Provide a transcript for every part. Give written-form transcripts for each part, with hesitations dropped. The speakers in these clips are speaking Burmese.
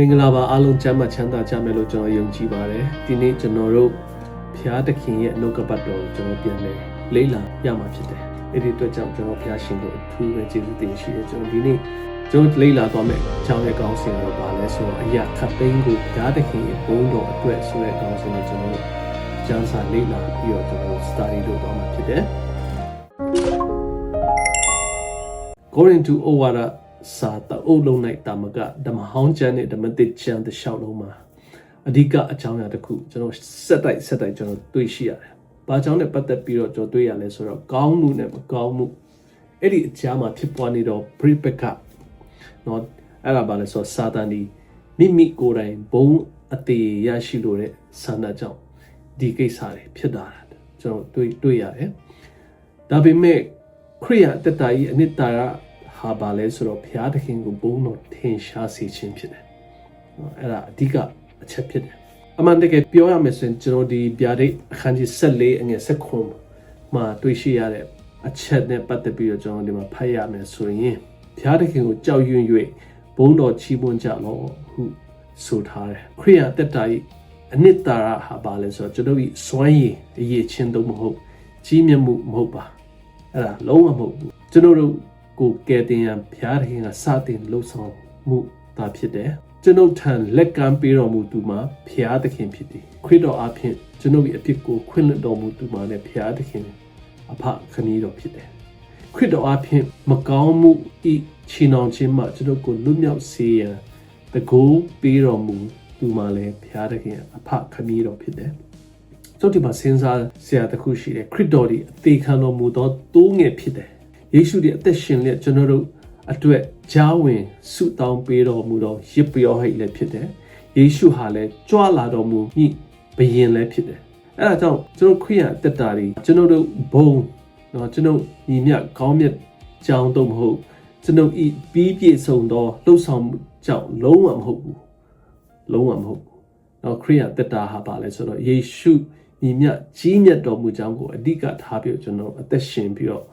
မင်္ဂလာပါအားလုံးကျမ်းမာချမ်းသာကြမယ်လို့ကျွန်တော်ယုံကြည်ပါတယ်ဒီနေ့ကျွန်တော်တို့ဖျားသခင်ရဲ့နှုတ်ကပတ်တော်ကိုကျွန်တော်ပြန်လဲလေ့လာရမှာဖြစ်တယ်အဲ့ဒီအတွက်ကြောင့်ကျွန်တော်ဖျားရှင်ကိုအထူးပဲကျေးဇူးတင်ရှိတယ်ကျွန်တော်ဒီနေ့ကျွန်တော်လေ့လာသွားမယ်အကြောင်းရဲ့ကောင်းစဉ်တော့ပါလဲဆိုတော့အရာခတ်သိမ်းကိုဖျားသခင်ရဲ့ဘုန်းတော်အတွက်ဆိုတဲ့ကောင်းစဉ်ကိုကျွန်တော်ကျမ်းစာလေ့လာပြီးတော့ကျွန်တော် study လုပ်သွားမှာဖြစ်တယ်ကိုရိန္သုဩဝါဒစာတအုပ်လုံး၌တာမကဓမ္မဟောင်းကျမ်းနဲ့ဓမ္မသစ်ကျမ်းတစ်လျှောက်လုံးမှာအဓိကအကြောင်းအရာတစ်ခုကျွန်တော်ဆက်တိုက်ကျွန်တော်တွေ့ရှိရတယ်။ဘာကြောင့်လဲပတ်သက်ပြီးတော့ကျွန်တော်တွေ့ရလဲဆိုတော့ကောင်းမှုနဲ့မကောင်းမှုအဲ့ဒီအကြားမှာဖြစ်ပွားနေတော့ပြိပကနော်အဲ့ဒါဘာလဲဆိုတော့စာတန်ဒီမိမိကိုယ်တိုင်ဘုံအသေးရရှိလို့တဲ့ဆန္ဒကြောင့်ဒီကိစ္စတွေဖြစ်တာကျွန်တော်တွေ့ရတယ်။ဒါပေမဲ့ခရိယတက်တာကြီးအနှစ်သာရဟာပါလဲဆိုတော့ဘုရားသခင်ကိုဘုန်းတော်ထင်ရှားစေခြင်းဖြစ်တယ်။အဲ့ဒါအဓိကအချက်ဖြစ်တယ်။အမှန်တကယ်ပြောရမယ်ဆိုရင်ကျွန်တော်ဒီဗျာဒိတ်အခန်းကြီး14အငယ်19မှာတွေ့ရှိရတဲ့အချက်နဲ့ပတ်သက်ပြီးတော့ကျွန်တော်ဒီမှာဖတ်ရမယ်ဆိုရင်ဘုရားသခင်ကိုကြောက်ရွံ့၍ဘုန်းတော်ချီးမွမ်းကြလော့ဟုဆိုထားတယ်။ခရိယာတက်တာ၏အနှစ်သာရဟာပါလဲဆိုတော့ကျွန်တော်ဒီစွမ်းရည်အရေးချင်းတော့မဟုတ်ကြီးမြတ်မှုမဟုတ်ပါ။အဲ့ဒါလုံးဝမဟုတ်ဘူး။ကျွန်တော်တို့ကိုကဲတင်ရန်ဘုရားသခင်ကစတင်လှုပ်ဆောင်မှုသာဖြစ်တယ်ကျွန်ုပ်ထံလက်ကမ်းပေးတော်မူသူမှာဘုရားသခင်ဖြစ်သည်ခရစ်တော်အဖင်ကျွန်ုပ်၏အဖြစ်ကိုခွင့်လွှတ်တော်မူသူမှာလည်းဘုရားသခင်အဖခမည်းတော်ဖြစ်တယ်ခရစ်တော်အဖင်မကောင်းမှုဤချီနှောင်ခြင်းမှကျွန်ုပ်ကိုလွတ်မြောက်စေရန်တကူပေးတော်မူသူမှာလည်းဘုရားသခင်အဖခမည်းတော်ဖြစ်တယ်ကျွန်တော်ဒီမှာစဉ်းစားစရာတစ်ခုရှိတယ်ခရစ်တော်ဒီအသေးခံတော်မူသောတိုးငယ်ဖြစ်တယ်ယေရှုရဲ့အသက်ရှင်လက်ကျွန်တော်တို့အတွက်ဂျားဝင်ဆုတောင်းပေးတော်မူသောရစ်ပြောဟိတ်လည်းဖြစ်တယ်။ယေရှုဟာလည်းကြွလာတော်မူမိဘယင်လည်းဖြစ်တယ်။အဲဒါကြောင့်ကျွန်တော်ခရိယတက်တာတွေကျွန်တော်တို့ဘုံနော်ကျွန်တော်ညီမြကောင်းမြတ်ကြောင်းတော့မဟုတ်ကျွန်တော်ဤပြီးပြည့်စုံသောလှုပ်ဆောင်မှုကြောင့်လုံးဝမဟုတ်ဘူး။လုံးဝမဟုတ်ဘူး။နော်ခရိယတက်တာဟာပါလဲဆိုတော့ယေရှုညီမြကြီးမြတ်တော်မူကြောင်းကိုအဓိကထားပြီးကျွန်တော်အသက်ရှင်ပြီးတော့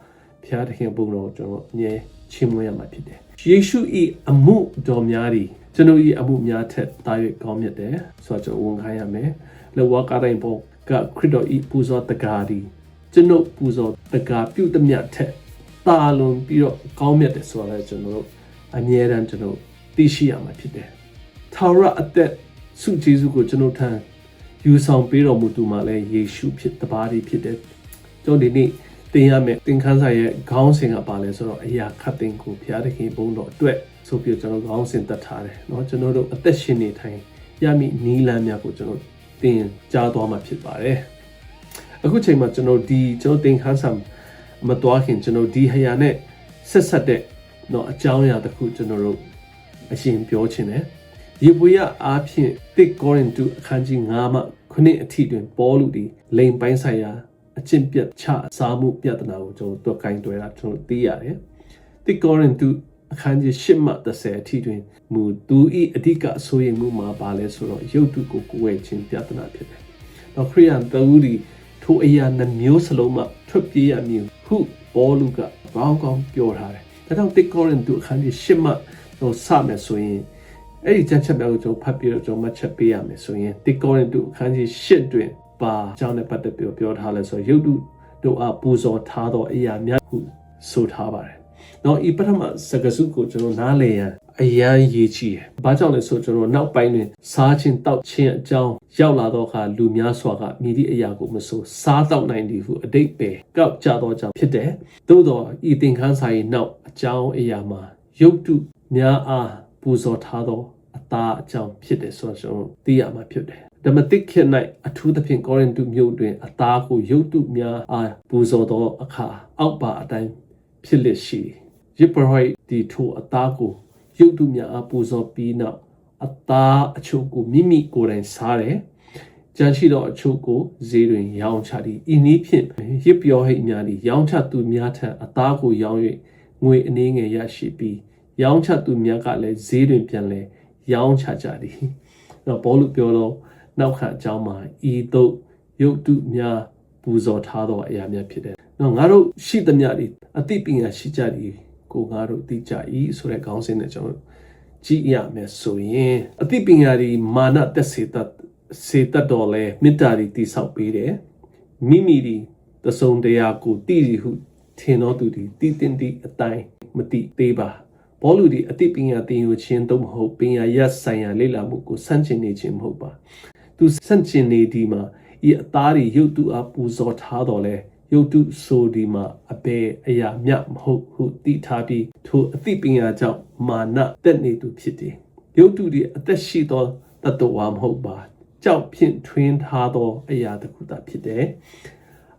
ဘုရားသခင်ဘုံတော်ကျွန်တော်အမြဲချီးမွမ်းရမှာဖြစ်တယ်။ယေရှု၏အမှုတော်များသည်ကျွန်တော်၏အမှုများထက်သာ၍ကောင်းမြတ်တယ်ဆိုတော့ကျွန်တော်ဝန်ခံရမယ်။လောကတိုင်းပေါ်ကခရစ်တော်၏ပူဇော်တကားသည်ကျွန်တော်ပူဇော်တကားပြုသမျှထက်သာလွန်ပြီးတော့ကောင်းမြတ်တယ်ဆိုတော့ကျွန်တော်အမြဲတမ်းကျွန်တော်သိရှိရမှာဖြစ်တယ်။ထာဝရအသက်ဆုကျေးဇူးကိုကျွန်တော်ထံယူဆောင်ပေးတော်မူသူမှာလည်းယေရှုဖြစ်တပါးဖြစ်တယ်။ကျွန်တော်ဒီနေ့တင်ရမယ်သင်ခန်းစာရဲ့ခေါင်းစဉ်ကပါလဲဆိုတော့အရာခတ်သိမ်းကိုဘုရားသခင်ဘုန်းတော်အတွက်ဆိုပြီးကျွန်တော်ခေါင်းစဉ်တတ်ထားတယ်เนาะကျွန်တော်တို့အသက်ရှင်နေထိုင်ရမည့်နီးလမ်းများကိုကျွန်တော်သင်ကြားသွားမှာဖြစ်ပါတယ်အခုချိန်မှာကျွန်တော်သင်ခန်းစာမတော်ခင်ကျွန်တော်ဒီဟယာနဲ့ဆက်တဲ့เนาะအကြောင်းအရာတစ်ခုကျွန်တော်တို့အရှင်ပြောချင်တယ်ယေဘုယအားဖြင့်တစ်ကောရိန္သုအခန်းကြီး9မှ9အထိတွင်ပေါလုသည်လိန်ပိုင်းဆိုင်ရာအကျင့်ပြတ်ချစားမှုပြဿနာကိုကျွန်တော်တို့ကင်တွယ်တာကျွန်တော်သိရတယ်။တိကောရင်သူအခန်းကြီး10မှ30အထိတွင်မူသူဤအဓိကအဆိုရင်မှုမှာပါလဲဆိုတော့ရုပ်တုကိုကိုယ်ဝဲခြင်းပြဿနာဖြစ်တယ်။တော့ခရိယန်တူဒီထိုအရာနှမျိုးစလုံးမှထွက်ပြေးရမည်ဟုပေါလုကဘောင်းကောင်းပြောထားတယ်။ဒါကြောင့်တိကောရင်သူအခန်းကြီး10မှတော့စမယ်ဆိုရင်အဲ့ဒီကျမ်းချက်များကိုကျွန်တော်ဖတ်ပြီးတော့ကျွန်တော်မှတ်ချက်ပေးရမယ်ဆိုရင်တိကောရင်သူအခန်းကြီး10တွင်ပါအကြောင်းနဲ့ပတ်သက်ပြီးပြောထားလဲဆိုရုပ်တုတို့အပူဇော်ထားသောအရာများဟုဆိုထားပါတယ်။နောက်ဤပထမစကားစုကိုကျွန်တော်နားလည်ရန်အရန်ရည်ကြီးတယ်။ဘာကြောင့်လဲဆိုကျွန်တော်နောက်ပိုင်းတွင်စားခြင်းတောက်ခြင်းအကြောင်းရောက်လာတော့အခါလူများစွာကမြည်သည့်အရာကိုမဆိုစားတောက်နိုင်သည်ဟုအတိတ်ပဲကောက်ကြသောကြောင့်ဖြစ်တယ်။သို့သောဤသင်ခန်းစာ၏နောက်အကြောင်းအရာမှာရုပ်တုများအားပူဇော်ထားသောအသားအကြောင်းဖြစ်တယ်ဆိုတော့ကျွန်တော်သိရမှာဖြစ်တယ်။ဓမ္မတိခေတ်၌အထူးသဖြင့်ကောရိန္သုမြို့တွင်အသားကိုရုပ်တုများအားပူဇော်သောအခါအောက်ပါအတိုင်းဖြစ်လက်ရှိယစ်ပရိုက်ဒီထိုအသားကိုရုပ်တုများအားပူဇော်ပြီးနောက်အသားအချို့ကိုမိမိကိုယ်တိုင်စားတယ်။ကြံရှိသောအချို့ကိုဈေးတွင်ရောင်းချသည်။ဤနည်းဖြင့်ယစ်ပြောဟိတ်များသည်ရောင်းချသူများထံအသားကိုရောင်း၍ငွေအနည်းငယ်ရရှိပြီးရောင်းချသူများကလည်းဈေးတွင်ပြန်လဲရောင်းချကြသည်။တော့ဘောလူပြောတော့နောက်ခံအကြောင်းမှာဤသို့ရုပ်တုများပူဇော်ထားသောအရာများဖြစ်တယ်။နော်ငါတို့ရှိသမျှဒီအသိပညာရှိကြသည်ကိုငါတို့သိကြ၏ဆိုတဲ့ခေါင်းစဉ်နဲ့ကျွန်တော် ကြည့်ရမယ်ဆိုရင်အသိပညာဒီမာနတက်စေတတ်တော်လဲမေတ္တာဒီတိဆောက်ပေးတယ်မိမိဒီတဆုံတရားကိုတည်ဟုထင်တော်သူဒီတည်တင်ဒီအတိုင်းမတိသေးပါဘောလူဒီအသိပညာတင်ယူခြင်းသို့မဟုတ်ပညာရပ်ဆိုင်ရာလေ့လာမှုကိုစန့်ကျင်နေခြင်းမဟုတ်ပါသူစန့်ကျင်နေဒီမှာဤအသားဒီရုပ်တုအားပူဇော်ထားတော်လဲရုပ်တုဆိုဒီမှာအပေအရာမြမဟုတ်ဟုတည်ထားပြီးထိုအသိပညာကြောင့်မာနတက်နေသူဖြစ်တယ်ရုပ်တုဒီအသက်ရှိသောတတ္တဝါမဟုတ်ပါကြောက်ဖြင့်ထွင်းထားသောအရာတစ်ခုသာဖြစ်တယ်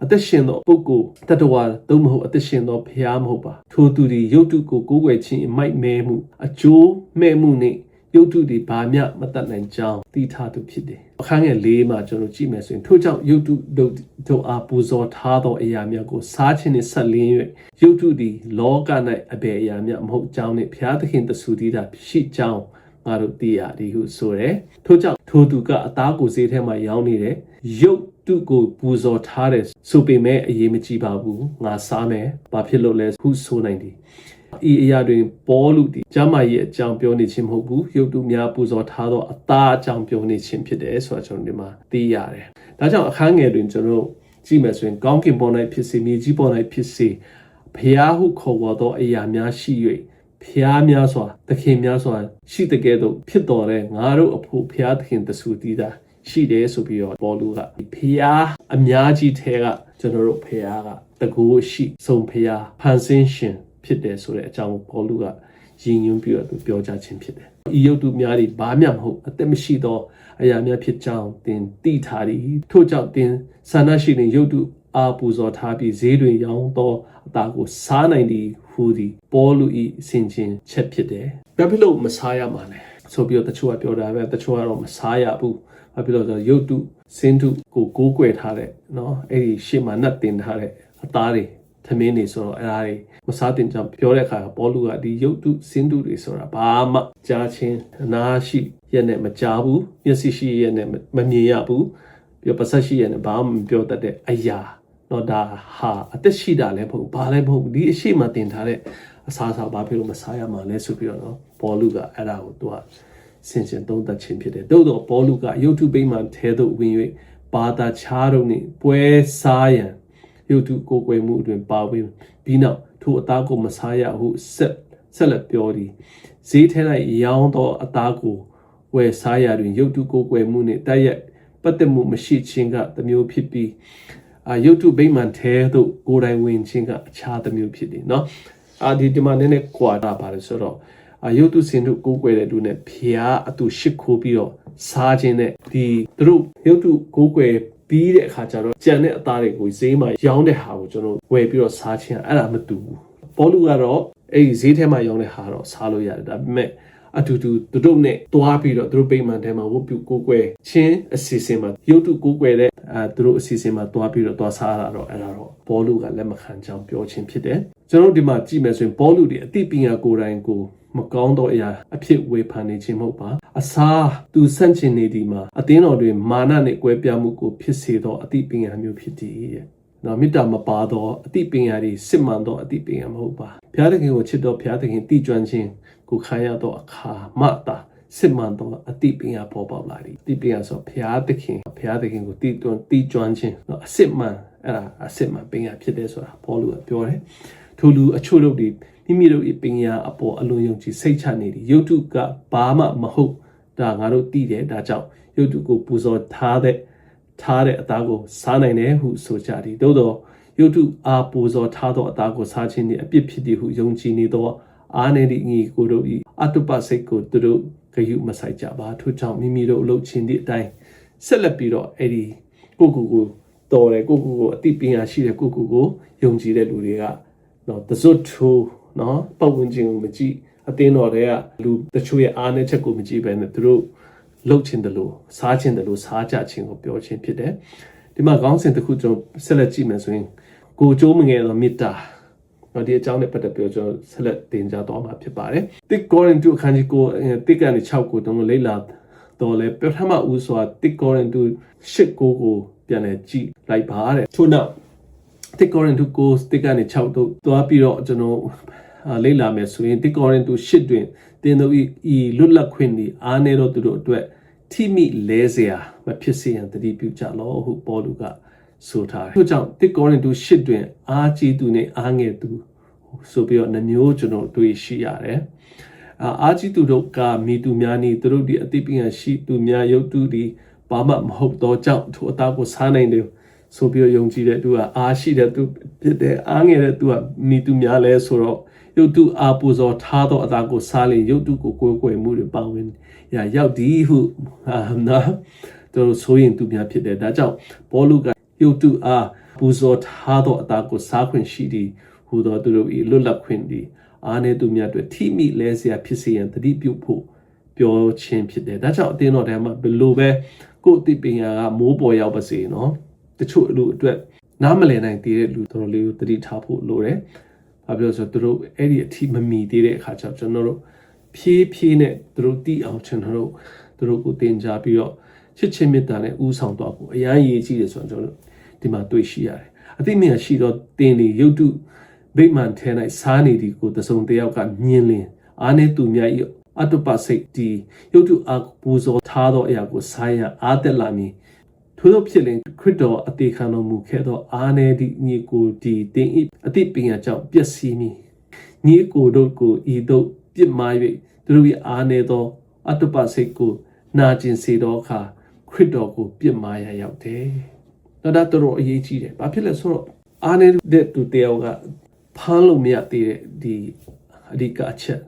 အသက်ရှင်သောပုဂ္ဂိုလ်တတ္တဝါသို့မဟုတ်အသက်ရှင်သောဘုရားမဟုတ်ပါထိုသူဒီရုပ်တုကိုကိုးကွယ်ခြင်းအမိုက်မဲမှုအကျိုးမဲ့မှုနဲ့ရုပ်တုဒီဘာမျှမတတ်နိုင်ကြောင်းသိထားသူဖြစ်တယ်အခန်းငယ်၄မှာကျွန်တော်ကြည့်မယ်ဆိုရင်ထို့ကြောင့်ရုပ်တုတို့အားပူဇော်ထားသောအရာများကိုစားခြင်းနှင့်ဆက်လင်း၍ရုပ်တုဒီလောက၌အဘယ်အရာမျှမဟုတ်ကြောင်းနှင့်ဘုရားသခင်တဆူတည်တာရှိကြောင်းငါတို့သိရတယ်ဟုဆိုတယ်ထို့ကြောင့်ထိုသူကအသားကိုဈေးထဲမှာရောင်းနေတယ်ရုပ်တုကိုပူဇော်ထားတယ်ဆိုပေမဲ့အရေးမကြီးပါဘူးငါစားမယ်ဘာဖြစ်လို့လဲဟုဆိုနိုင်တယ်ဤအရာတွင်ပေါ်လူသည်ကျမ်းမာရေးအကြောင်းပြောနေခြင်းမဟုတ်ဘူးရုပ်တုများပူဇော်ထားသောအသားအကြောင်းပြောနေခြင်းဖြစ်တယ်ဆိုတာကျွန်တော်ဒီမှာသိရတယ်ဒါကြောင့်အခန်းငယ်တွင်ကျွန်တော်ကြည့်မယ်ဆိုရင်ကောင်းကင်ပေါ်၌ဖြစ်စေမြေကြီးပေါ်၌ဖြစ်စေဘုရားဟုခေါ်ဝေါ်သောအရာများရှိ၍ဖျားများစွာသခင်များစွာရှိတဲ့ကဲ့သို့ဖြစ်တော်တဲ့ငါတို့အဖို့ဖျားသခင်တဆူတည်တာရှိတယ်ဆိုပြီးတော့ပေါ်လူကဖျားအများကြီးထဲကကျွန်တော်တို့ဖျားကတကူရှိဆုံးဖျားဖန်ဆင်းရှင်ဖြစ်တယ်ဆိုတဲ့အကြောင်းပေါ်လူကရည်ညွှန်းပြီးတော့ပြောကြားခြင်းဖြစ်တယ်ဤရုပ်တုများတွေဘာမျှမဟုတ်အသက်မရှိသောအရာများဖြစ်ကြောင်းသင်သိထားသည်ထို့ကြောင့်သင်ဆန္ဒရှိတဲ့ရုပ်တုအားပူဇော်ထားပြီးဈေးတွင်ရောင်းသောအသားကိုစားနိုင်သည်ဟူသည်ပေါ်လူဤဆင်ခြင်ချက်ဖြစ်တယ်။ဘာဖြစ်လို့မစားရမှာလဲဆိုပြီးတော့တချို့ကပြောတာပဲတချို့ကတော့မစားရဘူး။ဘာဖြစ်လို့ဆိုတော့ရုပ်တုစင်တုကိုကိုးကွယ်ထားတဲ့နော်အဲ့ဒီရှေ့မှာနှက်တင်ထားတဲ့အသားတွေသမင်းတွေဆိုတော့အဲ့ဒါတွေမစားတင်ကြောင်ပြောတဲ့အခါပေါ်လူကဒီရုပ်တုစင်တုတွေဆိုတာဘာမှကြားချင်းအနာရှိရက်နဲ့မကြားဘူးမျက်စိရှိရက်နဲ့မမြင်ရဘူးပြီးတော့ပါးစပ်ရှိရက်နဲ့ဘာမှမပြောတတ်တဲ့အရာတော့ဒါဟာအသက်ရှိတာလည်းမဟုတ်ဘာလည်းမဟုတ်ဒီအရှိမတင်ထားတဲ့အစားအစာဘာဖြစ်လို့မစားရမှာလဲဆိုပြီးတော့နော်ပေါ်လူကအဲ့ဒါကိုသူကဆင်ခြင်သုံးသပ်ခြင်းဖြစ်တယ်သို့တော့ပေါ်လူကရုပ်တုပိမှန်ထဲသို့ဝင်၍ဘာသာခြားတို့နှင့်ပွဲစားရန်ရုပ်တုကိုယ်ွယ်မှုအတွင်ပါဝင်ပြီးနောက်ထိုအသားကိုမစားရဟုဆက်လက်ပြောသည်ဈေးထဲ၌ရောင်းသောအသားကိုဝယ်စားရတွင်ရုပ်တုကိုယ်ွယ်မှုနှင့်တိုက်ရိုက်ပတ်သက်မှုမရှိခြင်းကတစ်မျိုးဖြစ်ပြီးရုပ်တုဗိမာန်ထဲသို့ကိုယ်တိုင်ဝင်ခြင်းကအခြားတစ်မျိုးဖြစ်တယ်เนาะဒီမှာနည်းနည်းကွာတာပါတယ်ဆိုတော့ရုပ်တုစင်တုကိုးကွယ်တဲ့လူနဲ့ဖျားအတူရှစ်ခိုးပြီးတော့စားခြင်းနဲ့ဒီသူတို့ရုပ်တုကိုးကွယ်ပြီးတဲ့အခါကျတော့ကြံတဲ့အသားတွေကိုဈေးမှာရောင်းတဲ့ဟာကိုကျွန်တော်ဝယ်ပြီးတော့စားခြင်းအဲ့ဒါမတူဘူးပေါ်လူကတော့အဲ့ဒီဈေးထဲမှာရောင်းတဲ့ဟာတော့စားလို့ရတယ်ဒါပေမဲ့အတူတူသူတို့နဲ့တွားပြီးတော့သူတို့ပိမှန်ထဲမှာဝတ်ပြုကိုးကွယ်ခြင်းအစီအစဉ်မှာရုပ်တုကိုးကွယ်တဲ့သူတို့အစီအစဉ်မှာတွားပြီးတော့တွားစားတာတော့အဲ့ဒါတော့ပေါ်လူကလက်မခံကြောင်းပြောခြင်းဖြစ်တယ်ကျွန်တော်ဒီမှာကြည့်မယ်ဆိုရင်ပေါ်လူတွေအသိပညာကိုယ်တိုင်ကိုမကောင်းသောအရာအဖြစ်ဝေဖန်နေခြင်းမဟုတ်ပါအစားသူဆန့်ကျင်နေဒီမှာအသင်းတော်တွင်မာနနှင့်ကွဲပြားမှုကိုဖြစ်စေသောအသိပညာမျိုးဖြစ်သည်ရဲ့နော်မေတ္တာမပါသောအသိပညာတွေစစ်မှန်သောအသိပညာမဟုတ်ပါဘုရားသခင်ကိုချစ်တော်ဘုရားသခင်တည်ကျွမ်းခြင်းကိုခံရသောအခါမှသာစစ်မှန်သောအသိပညာပေါ်ပေါက်လာသည်အသိပညာဆိုဘုရားသခင်ကိုတည်ကျွမ်းခြင်းနော်အစစ်မှန်အဲ့ဒါအစစ်မှန်ပညာဖြစ်တယ်ဆိုတာပေါ်လို့ပြောတယ်ထိုလူအချို့တို့ဒီမိမိတို့၏ပညာအပေါ်အလွန်ယုံကြည်စိတ်ချနေသည်ရုပ်တုကဘာမှမဟုတ်ဒါငါတို့သိတယ်ဒါကြောင့်ရုပ်တုကိုပူဇော်ထားတဲ့အသားကိုစားနိုင်တယ်ဟုဆိုကြသည်သို့သောရုပ်တုအားပူဇော်ထားသောအသားကိုစားခြင်းနှင့်အပြစ်ဖြစ်သည်ဟုယုံကြည်နေသောအားနည်းသည့်ညီကိုတို့၏အတုပစိတ်ကိုသူတို့ဂရုမစိုက်ကြပါထို့ကြောင့်မိမိတို့အလုပ်ချင်းသည့်အတိုင်းဆက်လက်ပြီးတော့အဲ့ဒီကိုတော်တယ်ကိုအသိပညာရှိတဲ့ကိုယုံကြည်တဲ့လူတွေကနော်တစွတ်ထိုးနော်ပတ်ဝန်းကျင်ကိုမကြည့်အသင်းတော်တွေကလူတချို့ရဲ့အားနည်းချက်ကိုမကြည့်ပဲနဲ့သူတို့လှုပ်ခြင်းတလို့စားခြင်းတလို့စားကြခြင်းကိုပြောခြင်းဖြစ်တယ်ဒီမှာခေါင်းစဉ်တစ်ခုကျွန်တော်ဆက်လက်ကြည့်မယ်ဆိုရင်ကိုကျိုးမငယ်သောမေတ္တာဒီအကြောင်းနဲ့ပတ်သက်ပြီးကျွန်တော်ဆက်လက်တင်ပြသွားမှာဖြစ်ပါတယ်တစ်ကောရင်တုအခန်းကြီးကိုတစ်ကနေ6ကိုတုံးလေ့လာတော့လဲပထမဦးစွာတစ်ကောရင်တု8ကိုပြန်လဲကြည့်လိုက်ပါတဲ့ထို့နောက်တစ်ကောရင်တုကိုတစ်ကနေ6တို့သွားပြီးတော့ကျွန်တော် လေ့လာမယ်ဆိုရင်တိကောရင်တူရှစ်တွင်တင်းတို့ဤလွတ်လပ်ခွင့်ဒီအားနေတော့သူတို့အတွက်ထိမိလဲเสียမဖြစ်စေရန်တတိပြုကြလောဟုပေါလုကဆိုထားတယ်ထို့ကြောင့်တိကောရင်တူရှစ်တွင်အားကြီးသူနဲ့အားငယ်သူဆိုပြီးတော့နှမျိုးကျွန်တော်တွေ့ရှိရတယ်အာကြီးသူတို့ကမိသူများနီသူတို့ဒီအသိပညာရှိသူများယုတ်တုဒီဘာမှမဟုတ်တော့ကြောင့်ထိုအသားကိုစားနိုင်တယ်ဆိုပြီးယုံကြည်တဲ့သူကအားရှိတဲ့သူဖြစ်တဲ့အားငယ်တဲ့သူကမိသူများလဲဆိုတော့ယုတ်တုအားပူဇော်ထားသောအသားကိုစားရင်ယုတ်တုကိုကိုယ်ကိုယ်မှုတွေပါဝင်ရောက်ဒီဟုနော်သူဆိုရင်သူများဖြစ်တယ်ဒါကြောင့်ပေါလုကယုတ်တုအားပူဇော်ထားသောအသားကိုစားခွင့်ရှိသည်ဟူသောသူတို့၏လွတ်လပ်ခွင့်သည်အားနေသူများအတွက်ထိမိလဲเสียဖြစ်စေရန်တတိပြုဖို့ပြောခြင်းဖြစ်တယ်ဒါကြောင့်အတင်းတော်ထဲမှာဘယ်လိုပဲကိုယ်အသိပညာကမိုးပေါ်ရောက်ပါစေနော်တချို့လူအတွက်နားမလည်နိုင်သေးတဲ့လူတော်လေးကိုတတိထားဖို့လိုတယ်ဘာဖြစ်လို့ဆိုတော့သူတို့အဲ့ဒီအထိမမီသေးတဲ့အခါကျတော့ကျွန်တော်တို့ဖြည်းဖြည်းနဲ့သူတို့တီးအောင်ကျွန်တော်တို့သူတို့ကိုတင်ကြပြီးတော့ချစ်ချင်းမေတ္တာနဲ့ဥဆောင်သွားဖို့အရန်ရည်ကြီးတယ်ဆိုတော့ကျွန်တော်တို့ဒီမှာတွေ့ရှိရတယ်အသိဉာဏ်ရှိတော့တင်နေရုပ်တုဗိမာန်ထဲ၌စားနေသည်ကိုတစုံတယောက်ကမြင်လင်အားနေသူများ၏အတုပစိတ်ဒီရုပ်တုအပူဇော်ထားသောအရာကိုစားရအားတက်လာမည်ထို့သောဖြစ်လင်ခရစ်တော်အသေးခံတော်မူခဲ့သောအားနေသည့်ညီကိုဒီတင်၏အသိပညာကြောင့်ပျက်စီးမည်ညီကိုတို့ကိုဤသို့ပြစ်မှား၍သူတို့၏အားနေသောအတုပစိတ်ကိုနာကျင်စေသောအခါခရစ်တော်ကိုပြစ်မှားရရောက်တယ်။ဒါတော့အရေးကြီးတယ်။ဘာဖြစ်လဲဆိုတော့အားနေတဲ့သူတယောက်ကဖမ်းလို့မရသေးတဲ့ဒီအဓိကအချက်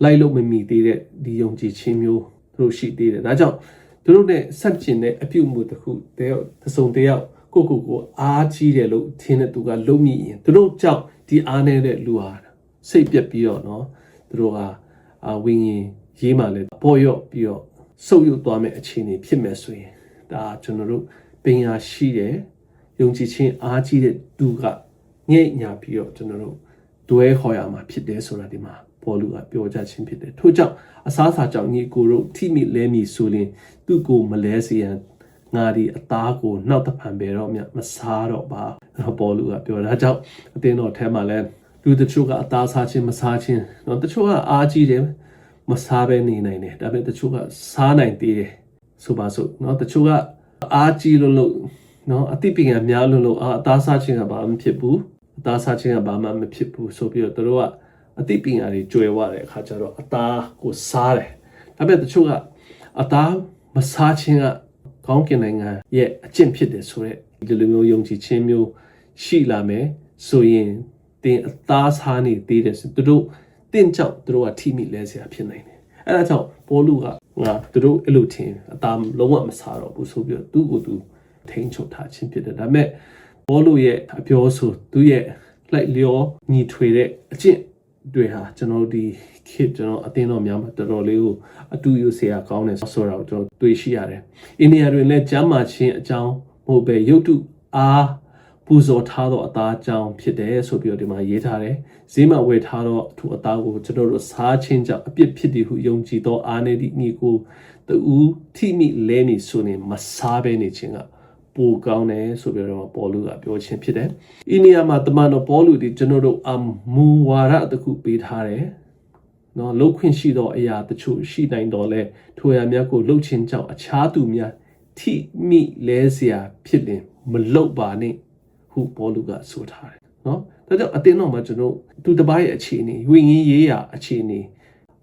လိုက်လို့မမီသေးတဲ့ဒီယုံကြည်ခြင်းမျိုးတို့ရှိသေးတယ်။ဒါကြောင့်သူတို့နဲ့ဆက်ကျင်တဲ့အပြုမှုတစ်ခုတယောက်သစုံတယောက်ကိုအားကြီးတယ်လို့ထင်တဲ့သူကလုံးမိရင်သူတို့ကြောင့်ဒီအားနေတဲ့လူဟာစိတ်ပြက်ပြီးတော့နော်သူတို့ကဝိညာဉ်ရေးမှလည်းပေါ်ရော့ပြီးတော့ဆုပ်ယုပ်သွားမဲ့အခြေအနေဖြစ်မဲ့ဆိုရင်ဒါကျွန်တော်တို့ပညာရှိတယ်ယုံကြည်ခြင်းအားကြီးတဲ့သူကငဲ့ညာပြီးတော့ကျွန်တော်တို့ဒွဲခေါ်ရမှာဖြစ်တယ်ဆိုတာဒီမှာပေါ်လူကပြောကြခြင်းဖြစ်တယ်ထို့ကြောင့်အစားအစာကြောင့်ညီကိုတို့ထိမိလဲမိဆိုရင်သူ့ကိုမလဲစေရန်ငါဒီအသားကိုနှောက်တဖန်ပဲတော့မစားတော့ပါပေါ်လူကပြောတာကြောင့်အတင်းတော်ထဲမှာလဲလူတချို့ကအသားစားခြင်းမစားခြင်းနော်တချို့ကအားကြီးတယ်မစားဘဲနေနိုင်တယ်ဒါပေမဲ့တချို့ကစားနိုင်သေးတယ်ဆိုပါစို့နော်တချို့ကအားကြီးလို့နော်အသိပညာများလို့အသားစားခြင်းကဘာမှမဖြစ်ဘူးအသားစားခြင်းကဘာမှမဖြစ်ဘူးဆိုပြီးတော့တို့ကအသိပညာတွေကျွယ်ဝတဲ့အခါကျတော့အသားကိုစားတယ်ဒါပေမဲ့တချို့ကအသားမစားခြင်းကကောင်းကင်နိုင်ငံရဲ့အကျင့်ဖြစ်တယ်ဆိုတော့ဒီလိုမျိုးယုံကြည်ခြင်းမျိုးရှိလာမယ်ဆိုရင်တင်အသားစားနေသေးတယ်ဆိုတို့တင်ကြောင့်တို့ကထိမိလဲเสียဖြစ်နိုင်တယ်အဲဒါကြောင့်ပေါလုကငါတို့အဲ့လိုထင်အသားလုံးဝမစားတော့ဘူးဆိုပြီးတော့သူ့ကိုသူထိန်းချုပ်ထားခြင်းဖြစ်တယ်ဒါပေမဲ့ပေါလုရဲ့အပြောဆိုသူ့ရဲ့လိုက်လျောညီထွေတဲ့အကျင့်တွေဟာကျွန်တော်ဒီခေတ်ကျွန်တော်အတင်းတော်များမှာတော်တော်လေးကိုအတူယူเสียကောင်းတယ်ဆိုတာကိုကျွန်တော်တွေ့ရှိရတယ်။အိန္ဒိယတွင်လည်းကျမ်းမာခြင်းအကြောင်းမဟုတ်ပဲရုပ်တုအားပူဇော်ထားသောအသားအကြောင်းဖြစ်တယ်ဆိုပြီးတော့ဒီမှာရေးထားတယ်။ဈေးမှာဝယ်ထားသောအထူအသားကိုကျွန်တော်တို့စားခြင်းကြောင့်အပြစ်ဖြစ်သည်ဟုယုံကြည်သောအားနေသည့်ညီကိုတူထိမိလဲနေဆိုရင်မစားဘဲနေခြင်းကပိုကောင်းတယ်ဆိုပြီးတော့ပေါလုကပြောခြင်းဖြစ်တယ်။အိန္ဒိယမှာတမန်တော်ပေါလုဒီကျွန်တော်တို့မူဝါဒတစ်ခုပေးထားတယ်။နော်လှုပ်ခွင့်ရှိသောအရာတချို့ရှိနိုင်တော့လဲထိုအရာများကိုလှုပ်ခြင်းကြောင့်အခြားသူများထိမိလဲเสียဖြစ်ရင်မလှုပ်ပါနဲ့ဟုပေါလုကဆိုထားတယ်။နော်ဒါကြောင့်အတင်းတော်မှာကျွန်တော်သူတစ်ပါးရဲ့အခြေအနေဝိညာဉ်ရေးရာအခြေအနေ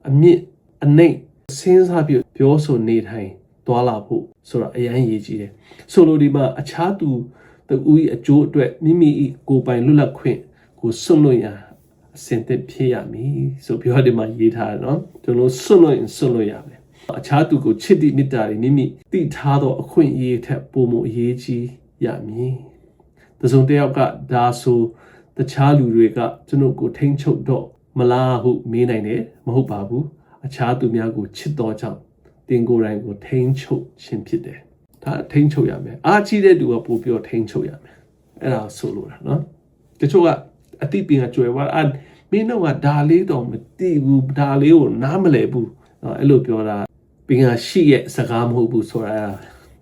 အမြင့်အနှိမ့်စဉ်းစားပြီးပြောဆိုနေထိုင်သွားလာဖို့ဆိုတာအရန်ရည်ကြီးတယ်ဆိုလိုဒီမှာအခြားသူတူ၏အကျိုးအတွက်မိမိ၏ကိုယ်ပိုင်လွတ်လပ်ခွင့်ကိုစွန့်လွတ်ရန်အစဉ်သင့်ဖြစ်ရမည်ဆိုပြီးတော့ဒီမှာရေးထားတယ်နော်ကျွန်တော်စွန့်လွတ်ရမယ်အခြားသူကိုချစ်သည့်မေတ္တာတွေမိမိသိထားသောအခွင့်အရေးထက်ပိုမိုအရေးကြီးရမည်တစုံတစ်ယောက်ကဒါဆိုတခြားလူတွေကကျွန်တော်ကိုထိန်းချုပ်တော့မလားဟုမေးနိုင်တယ်မဟုတ်ပါဘူးအခြားသူများကိုချစ်တော်ကြောင့်တင်ကိုယ်တိုင်ကိုထိန်းချုပ်ခြင်းဖြစ်တယ်ဒါထိန်းချုပ်ရမယ်အားကြီးတဲ့သူကပို့ပြီးထိန်းချုပ်ရမယ်အဲ့ဒါဆိုလိုတာနော်တချို့ကအတိပင်ကကြွယ်ဝမင်းတို့ကဒါလေးတော့မသိဘူးဒါလေးကိုနားမလည်ဘူးအဲ့လိုပြောတာပင်ကရှိရဲ့စကားမဟုတ်ဘူးဆိုတာ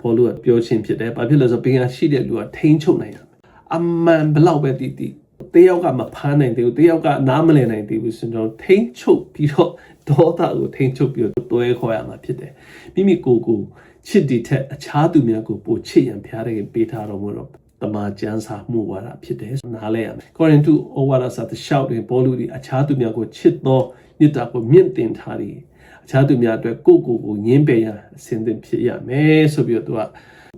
ဘောလူကပြောခြင်းဖြစ်တယ်ဘာဖြစ်လဲဆိုပင်ကရှိတဲ့လူကထိန်းချုပ်နိုင်ရမယ်အမှန်ဘလောက်ပဲတည် တေယောက်ကမဖမ်းနိုင်သေးဘူးတေယောက်ကနားမလည်နိုင်သေးဘူးဆိုတော့ထိန်းချုပ်ပြီးတော့ဒေါသကိုထိန်းချုပ်ပြီးတော့တွဲခေါ်ရမှာဖြစ်တယ်မိမိကိုယ်ကိုချစ်ဒီထက်အခြားသူများကိုပိုချစ်ရန်ဘုရားသခင်ပေးထားတော်မူတော့တမန်ကျမ်းစာမှုဝါဒဖြစ်တယ်နားလဲရမယ်ကောရိန္သုဩဝါဒစာတစ်လျှောက်တွင်ပေါလုသည်အခြားသူများကိုချစ်သောမေတ္တာကိုမြင့်တင်ထားသည်အခြားသူများအတွက်ကိုငင်းပယ်ရန်အစဉ်သင့်ဖြစ်ရမယ်ဆိုပြီးတော့သူက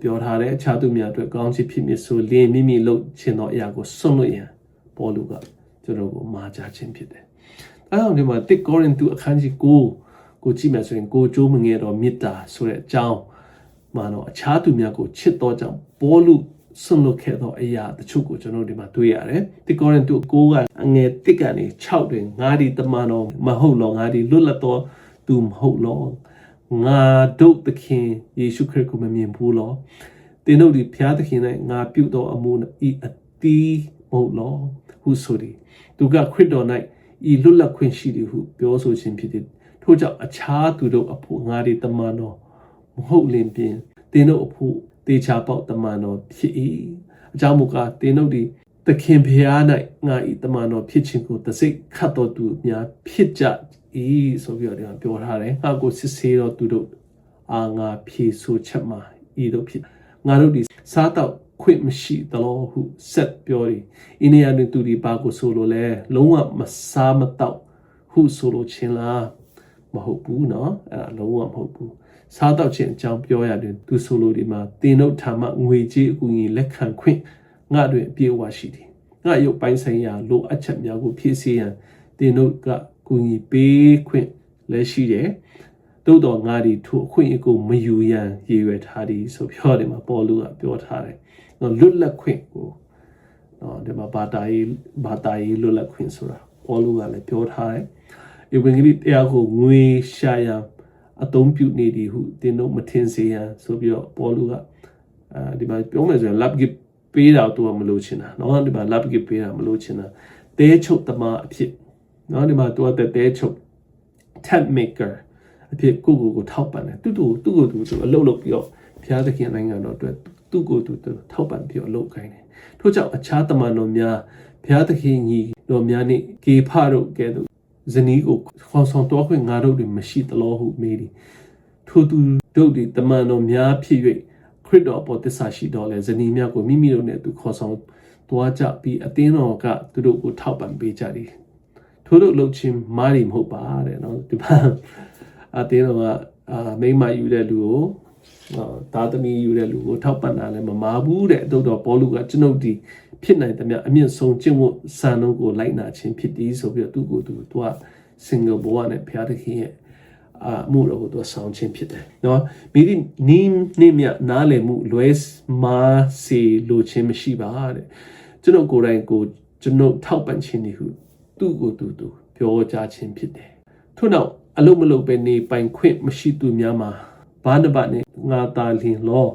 ပြောထားတယ်အခြားသူများအတွက်ကောင်းချစ်ဖြစ်မည်ဆိုလင်းမိမိလုပ်ချင်သောအရာကိုစွန့်လွတ်ရန်ပေါလုကကျွန်တော်ကိုမှာကြားခြင်းဖြစ်တယ်အဲဒါဒီမှာတစ်ကောရိန္သုအခန်းကြီး9ကိုကြည့်မယ်ဆိုရင်ကိုကျိုးမငယ်တော့မေတ္တာဆိုတဲ့အကြောင်းမှာတော့အခြားသူများကိုချစ်သောကြောင့်ပေါလုစွန့်လွတ်ခဲ့သောအရာတချို့ကိုကျွန်တော်ဒီမှာတွေ့ရတယ်တစ်ကောရိန္သု9ကအငယ်1ကနေ6တွင်ငါဒီတမန်တော်မဟုတ်လောငါဒီလွတ်လပ်သောသူမဟုတ်လောငါတို့သခင်ယေရှုခရစ်ကိုမမြင်ဘူးလောသင်တို့ဒီဘုရားသခင်၌ငါပြုသောအမှုဤအသီးမဟုတ်လောဟုဆိုသည်သူကခရစ်တော်၌ဤလွတ်လပ်ခွင့်ရှိသည်ဟုပြောဆိုခြင်းဖြစ်သည်ထို့ကြောင့်အခြားသူတို့အဖို့ငါဒီတမန်တော်မဟုတ်လင်ပင်သင်တို့အဖို့တေချာပေါက်တမန်တော်ဖြစ်၏အကြောင်းမူကားသင်တို့ဒီသခင်ဘုရား၌ငါဤတမန်တော်ဖြစ်ခြင်းကိုတစိ့ခတ်တော်သူများဖြစ်ကြ၏ဆိုပြီးတော့ပြောထားတယ်ငါကိုစစ်ဆေးတော်သူတို့ငါဖြေဆိုချက်မှာဤတို့ဖြစ်ငါတို့ဒီစားတော့ခွင့်မရှိသလိုဟုဆက်ပြောသည်အင်းရန်သူဒီဘာကိုဆိုလိုလဲလုံးဝမစားမတော့ဟုဆိုလိုခြင်းလားမဟုတ်ဘူးเนาะအဲ့ဒါလုံးဝမဟုတ်ဘူးစားတော့ခြင်းအကြောင်းပြောရတယ်သူဆိုလိုဒီမှာတင်တို့ထာမငွေကြေးအကူအညီလက်ခံခွင့်ငါတို့အပြည့်အဝရှိသည်ငါရုပ်ပိုင်းဆိုင်ရာလိုအပ်ချက်များကိုဖြည့်ဆည်းရန်တင်တို့ကကူညီပေးခွင့်လည်းရှိတယ်သို့တော်ငါဒီထိုအခွင့်အရေးကိုမယူရန်ရည်ရွယ်ထားသည်ဆိုပြောတယ်မှာပေါလုကပြောထားတယ်လွတ်လပ်ခွင့်ကိုဒီမှာဘာသာရေးလွတ်လပ်ခွင့်ဆိုတာပေါလုကလည်းပြောထားတယ်ဧဝံဂေလိတရားကိုငွေရှာရန်အသုံးပြုနေသည်ဟုတင်တို့မထင်စေရန်ဆိုပြီးတော့ပေါလုကဒီမှာပြောမယ်ဆိုရင် lab gift ပေးတာသူကမလို့ချင်တာเนาะဒီမှာ lab gift ပေးတာမလို့ချင်တာတဲချုပ်တမအဖြစ်เนาะဒီမှာသူကတဲချုပ် tent maker အဖြစ်ကိုထောက်ပံ့တယ်သူ့ကိုအလုပ်လုပ်ပြီးတော့ဘုရားသခင်နိုင်ငံတော်အတွက်သူ့ကိုထောက်ပံ့ပြီးတော့လုပ်ခိုင်းတယ်ထို့ကြောင့်အခြားတမန်တော်များဘုရားသခင်ကြီးတော်များနှင့်ကေဖတို့ကဲ့သို့ဇနီးကိုခေါ်ဆောင်တော်ခွင့်ငါတို့တွင်မရှိသလိုဟုမေးသည်ထိုသူတို့သည်တမန်တော်များဖြစ်၍ခရစ်တော်အပေါ်သစ္စာရှိတော်လဲဇနီးများကိုမိမိတို့နဲ့သူခေါ်ဆောင်သွားကြပြီးအသင်းတော်ကသူတို့ကိုထောက်ပံ့ပေးကြသည်ထိုတို့လှုပ်ခြင်းမားရီမဟုတ်ပါတဲ့နော်ဒီမှာအသင်းတော်ကမိမယူတဲ့လူကိုသားသမီးယူတဲ့လူကိုထောက်ပံ့တာလည်းမမာဘူးတဲ့သို့တော့ပေါလုကကျွန်ုပ်ဒီဖြစ်နိုင်သမျှအမြင့်ဆုံးကျင့်ဝတ်စံနှုန်းကိုလိုက်နာခြင်းဖြစ်သည်ဆိုပြီးတော့သူကစင်ကာပူနဲ့ဘုရားသခင်ရဲ့မှုတော်ကိုသူဆောင်ခြင်းဖြစ်တယ်เนาะမိဒီနီးမြနားလည်မှုလွဲမာစီလိုခြင်းမရှိပါတဲ့ကျွန်ုပ်ကိုယ်တိုင်ကိုကျွန်ုပ်ထောက်ပံ့ခြင်းဒီဟုသူ့ကိုသူပြောကြားခြင်းဖြစ်တယ်ထို့နောက်အလုံးမလုံးပဲနေပိုင်ခွင့်မရှိသူများမှာဘာနဘနဲ့ငါတာလင်လော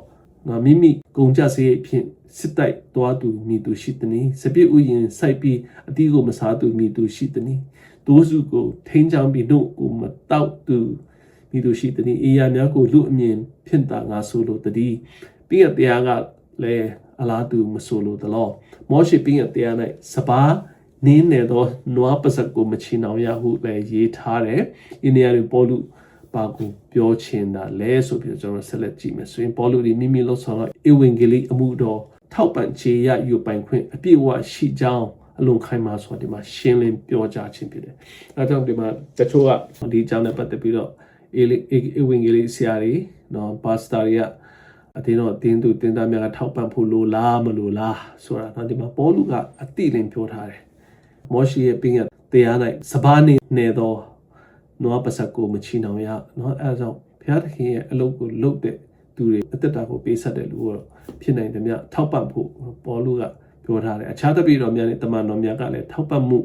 ငါမိမိကုန်ကြစရိတ်ဖြင့်စစ်တိုက်သွားသူမိသူရှိသည်။စပြည့်ဥယျင်စိုက်ပြီးအတီးကိုမစားသူမိသူရှိသည်။တိုးစုကိုထိန်းချောင်းပြီးတို့ကိုမတောက်သူမိသူရှိသည်။အေယာများကိုလူအမြင်ဖြင့်တာငါဆိုလိုသည်။ပြီးရတရားကလည်းအလားတူမဆိုလိုသလော။မောရှိပြီးရတရား၌စပါးနင်းနေသောနွားပစက်ကိုမချီနှောင်ရဟုလည်းရေးထားတယ်။အိန္ဒိယပြည်ပေါ်လူဘာကိုပြောချင်တာလဲဆိုပြီးကျွန်တော်ဆက်လက်ကြည့်မယ်ဆိုရင်ပေါလုဒီမိမိလှုပ်ဆောင်တော့ဧဝံဂေလိအမှုတော်ထောက်ပံ့ခြေရယူပိုင်ခွင့်အပြည့်အဝရှိကြောင်းအလုံးခိုင်းမှာဆိုဒီမှာရှင်းလင်းပြောကြားခြင်းဖြစ်တယ်။အဲကြောင့်ဒီမှာတချို့ကဒီအကြောင်းနဲ့ပတ်သက်ပြီးတော့ဧဝံဂေလိဆရာတွေနော်ပါစတာတွေကအတင်းတော့တင်းသူတင်းသားများကထောက်ပံ့ဖို့လိုလားမလိုလားဆိုတာနော်ဒီမှာပေါလုကအတိလင်းပြောထားတယ်။မောရှိရဲ့ပင်ရတရား၌စပါးနေသောနွားပစက်ကိုမချီနှောင်ရနော်အဲဒါကြောင့်ဘုရားသခင်ရဲ့အလုပ်ကိုလုပ်တဲ့သူတွေအသက်တာကိုပေးဆက်တဲ့လူတော့ဖြစ်နိုင်တယ်မြတ်ထောက်ပံ့ဖို့ပေါလုကပြောထားတယ်အခြားတပည့်တော်များနဲ့တမန်တော်များကလည်းထောက်ပံ့မှု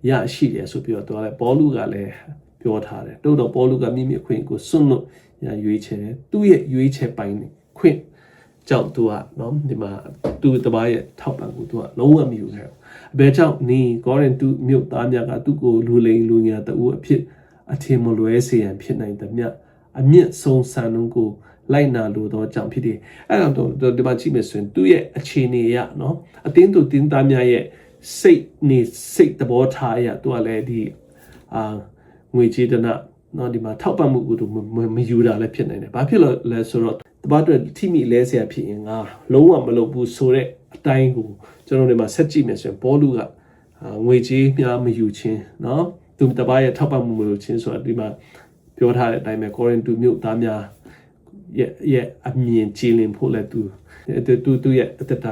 ရရှိတယ်ဆိုပြီးတော့လည်းပေါလုကလည်းပြောထားတယ်တိုးတော့ပေါလုကမိမိအခွင့်ကိုစွန့်လွတ်ရရွေးချယ်တယ်သူ့ရဲ့ရွေးချယ်ပိုင်းခွင့်ကြောင့်သူကနော်ဒီမှာသူတပားရဲ့ထောက်ပံ့ကိုသူကလုံးဝမယူခဲ့ဘူးအဘယ်ကြောင့်နီကောရင်တုမြို့သားများကသူ့ကိုလူလိန်လူညာတူအဖြစ်အထင်မလွဲစေရန်ဖြစ်နိုင်သမျှအမြင့်ဆုံးစံနှုန်းကိုလိုက်နာလိုသောကြောင့်ဖြစ်တယ်အဲ့တော့ဒီမှာကြည့်မယ်ဆိုရင်သူ့ရဲ့အခြေအနေရနော်အတင်းသူတင်းသားများရဲ့ စိတ်သဘောထားရသူကလည်းဒီငွေကြေးတနာနော်ဒီမှာထောက်ပံ့မှုကိုမယူတာလည်းဖြစ်နိုင်တယ်။ဘာဖြစ်လို့လဲဆိုတော့တပတ်အတွက်ထိမိလဲဆရာဖြစ်ရင်ငါလုံးဝမလုပ်ဘူးဆိုတဲ့အတိုင်းကိုကျွန်တော်ဒီမှာဆက်ကြည့်မယ်ဆိုရင်ဘောလူကငွေကြေးများမယူခြင်းနော်သူတပတ်ရဲ့ထောက်ပံ့မှုမလုပ်ခြင်းဆိုတာဒီမှာပြောထားတဲ့အတိုင်းပဲကောရင်တူမြို့သားများရဲ့အမြင်ကြည်လင်ဖို့လည်းသူရဲ့အတ္တ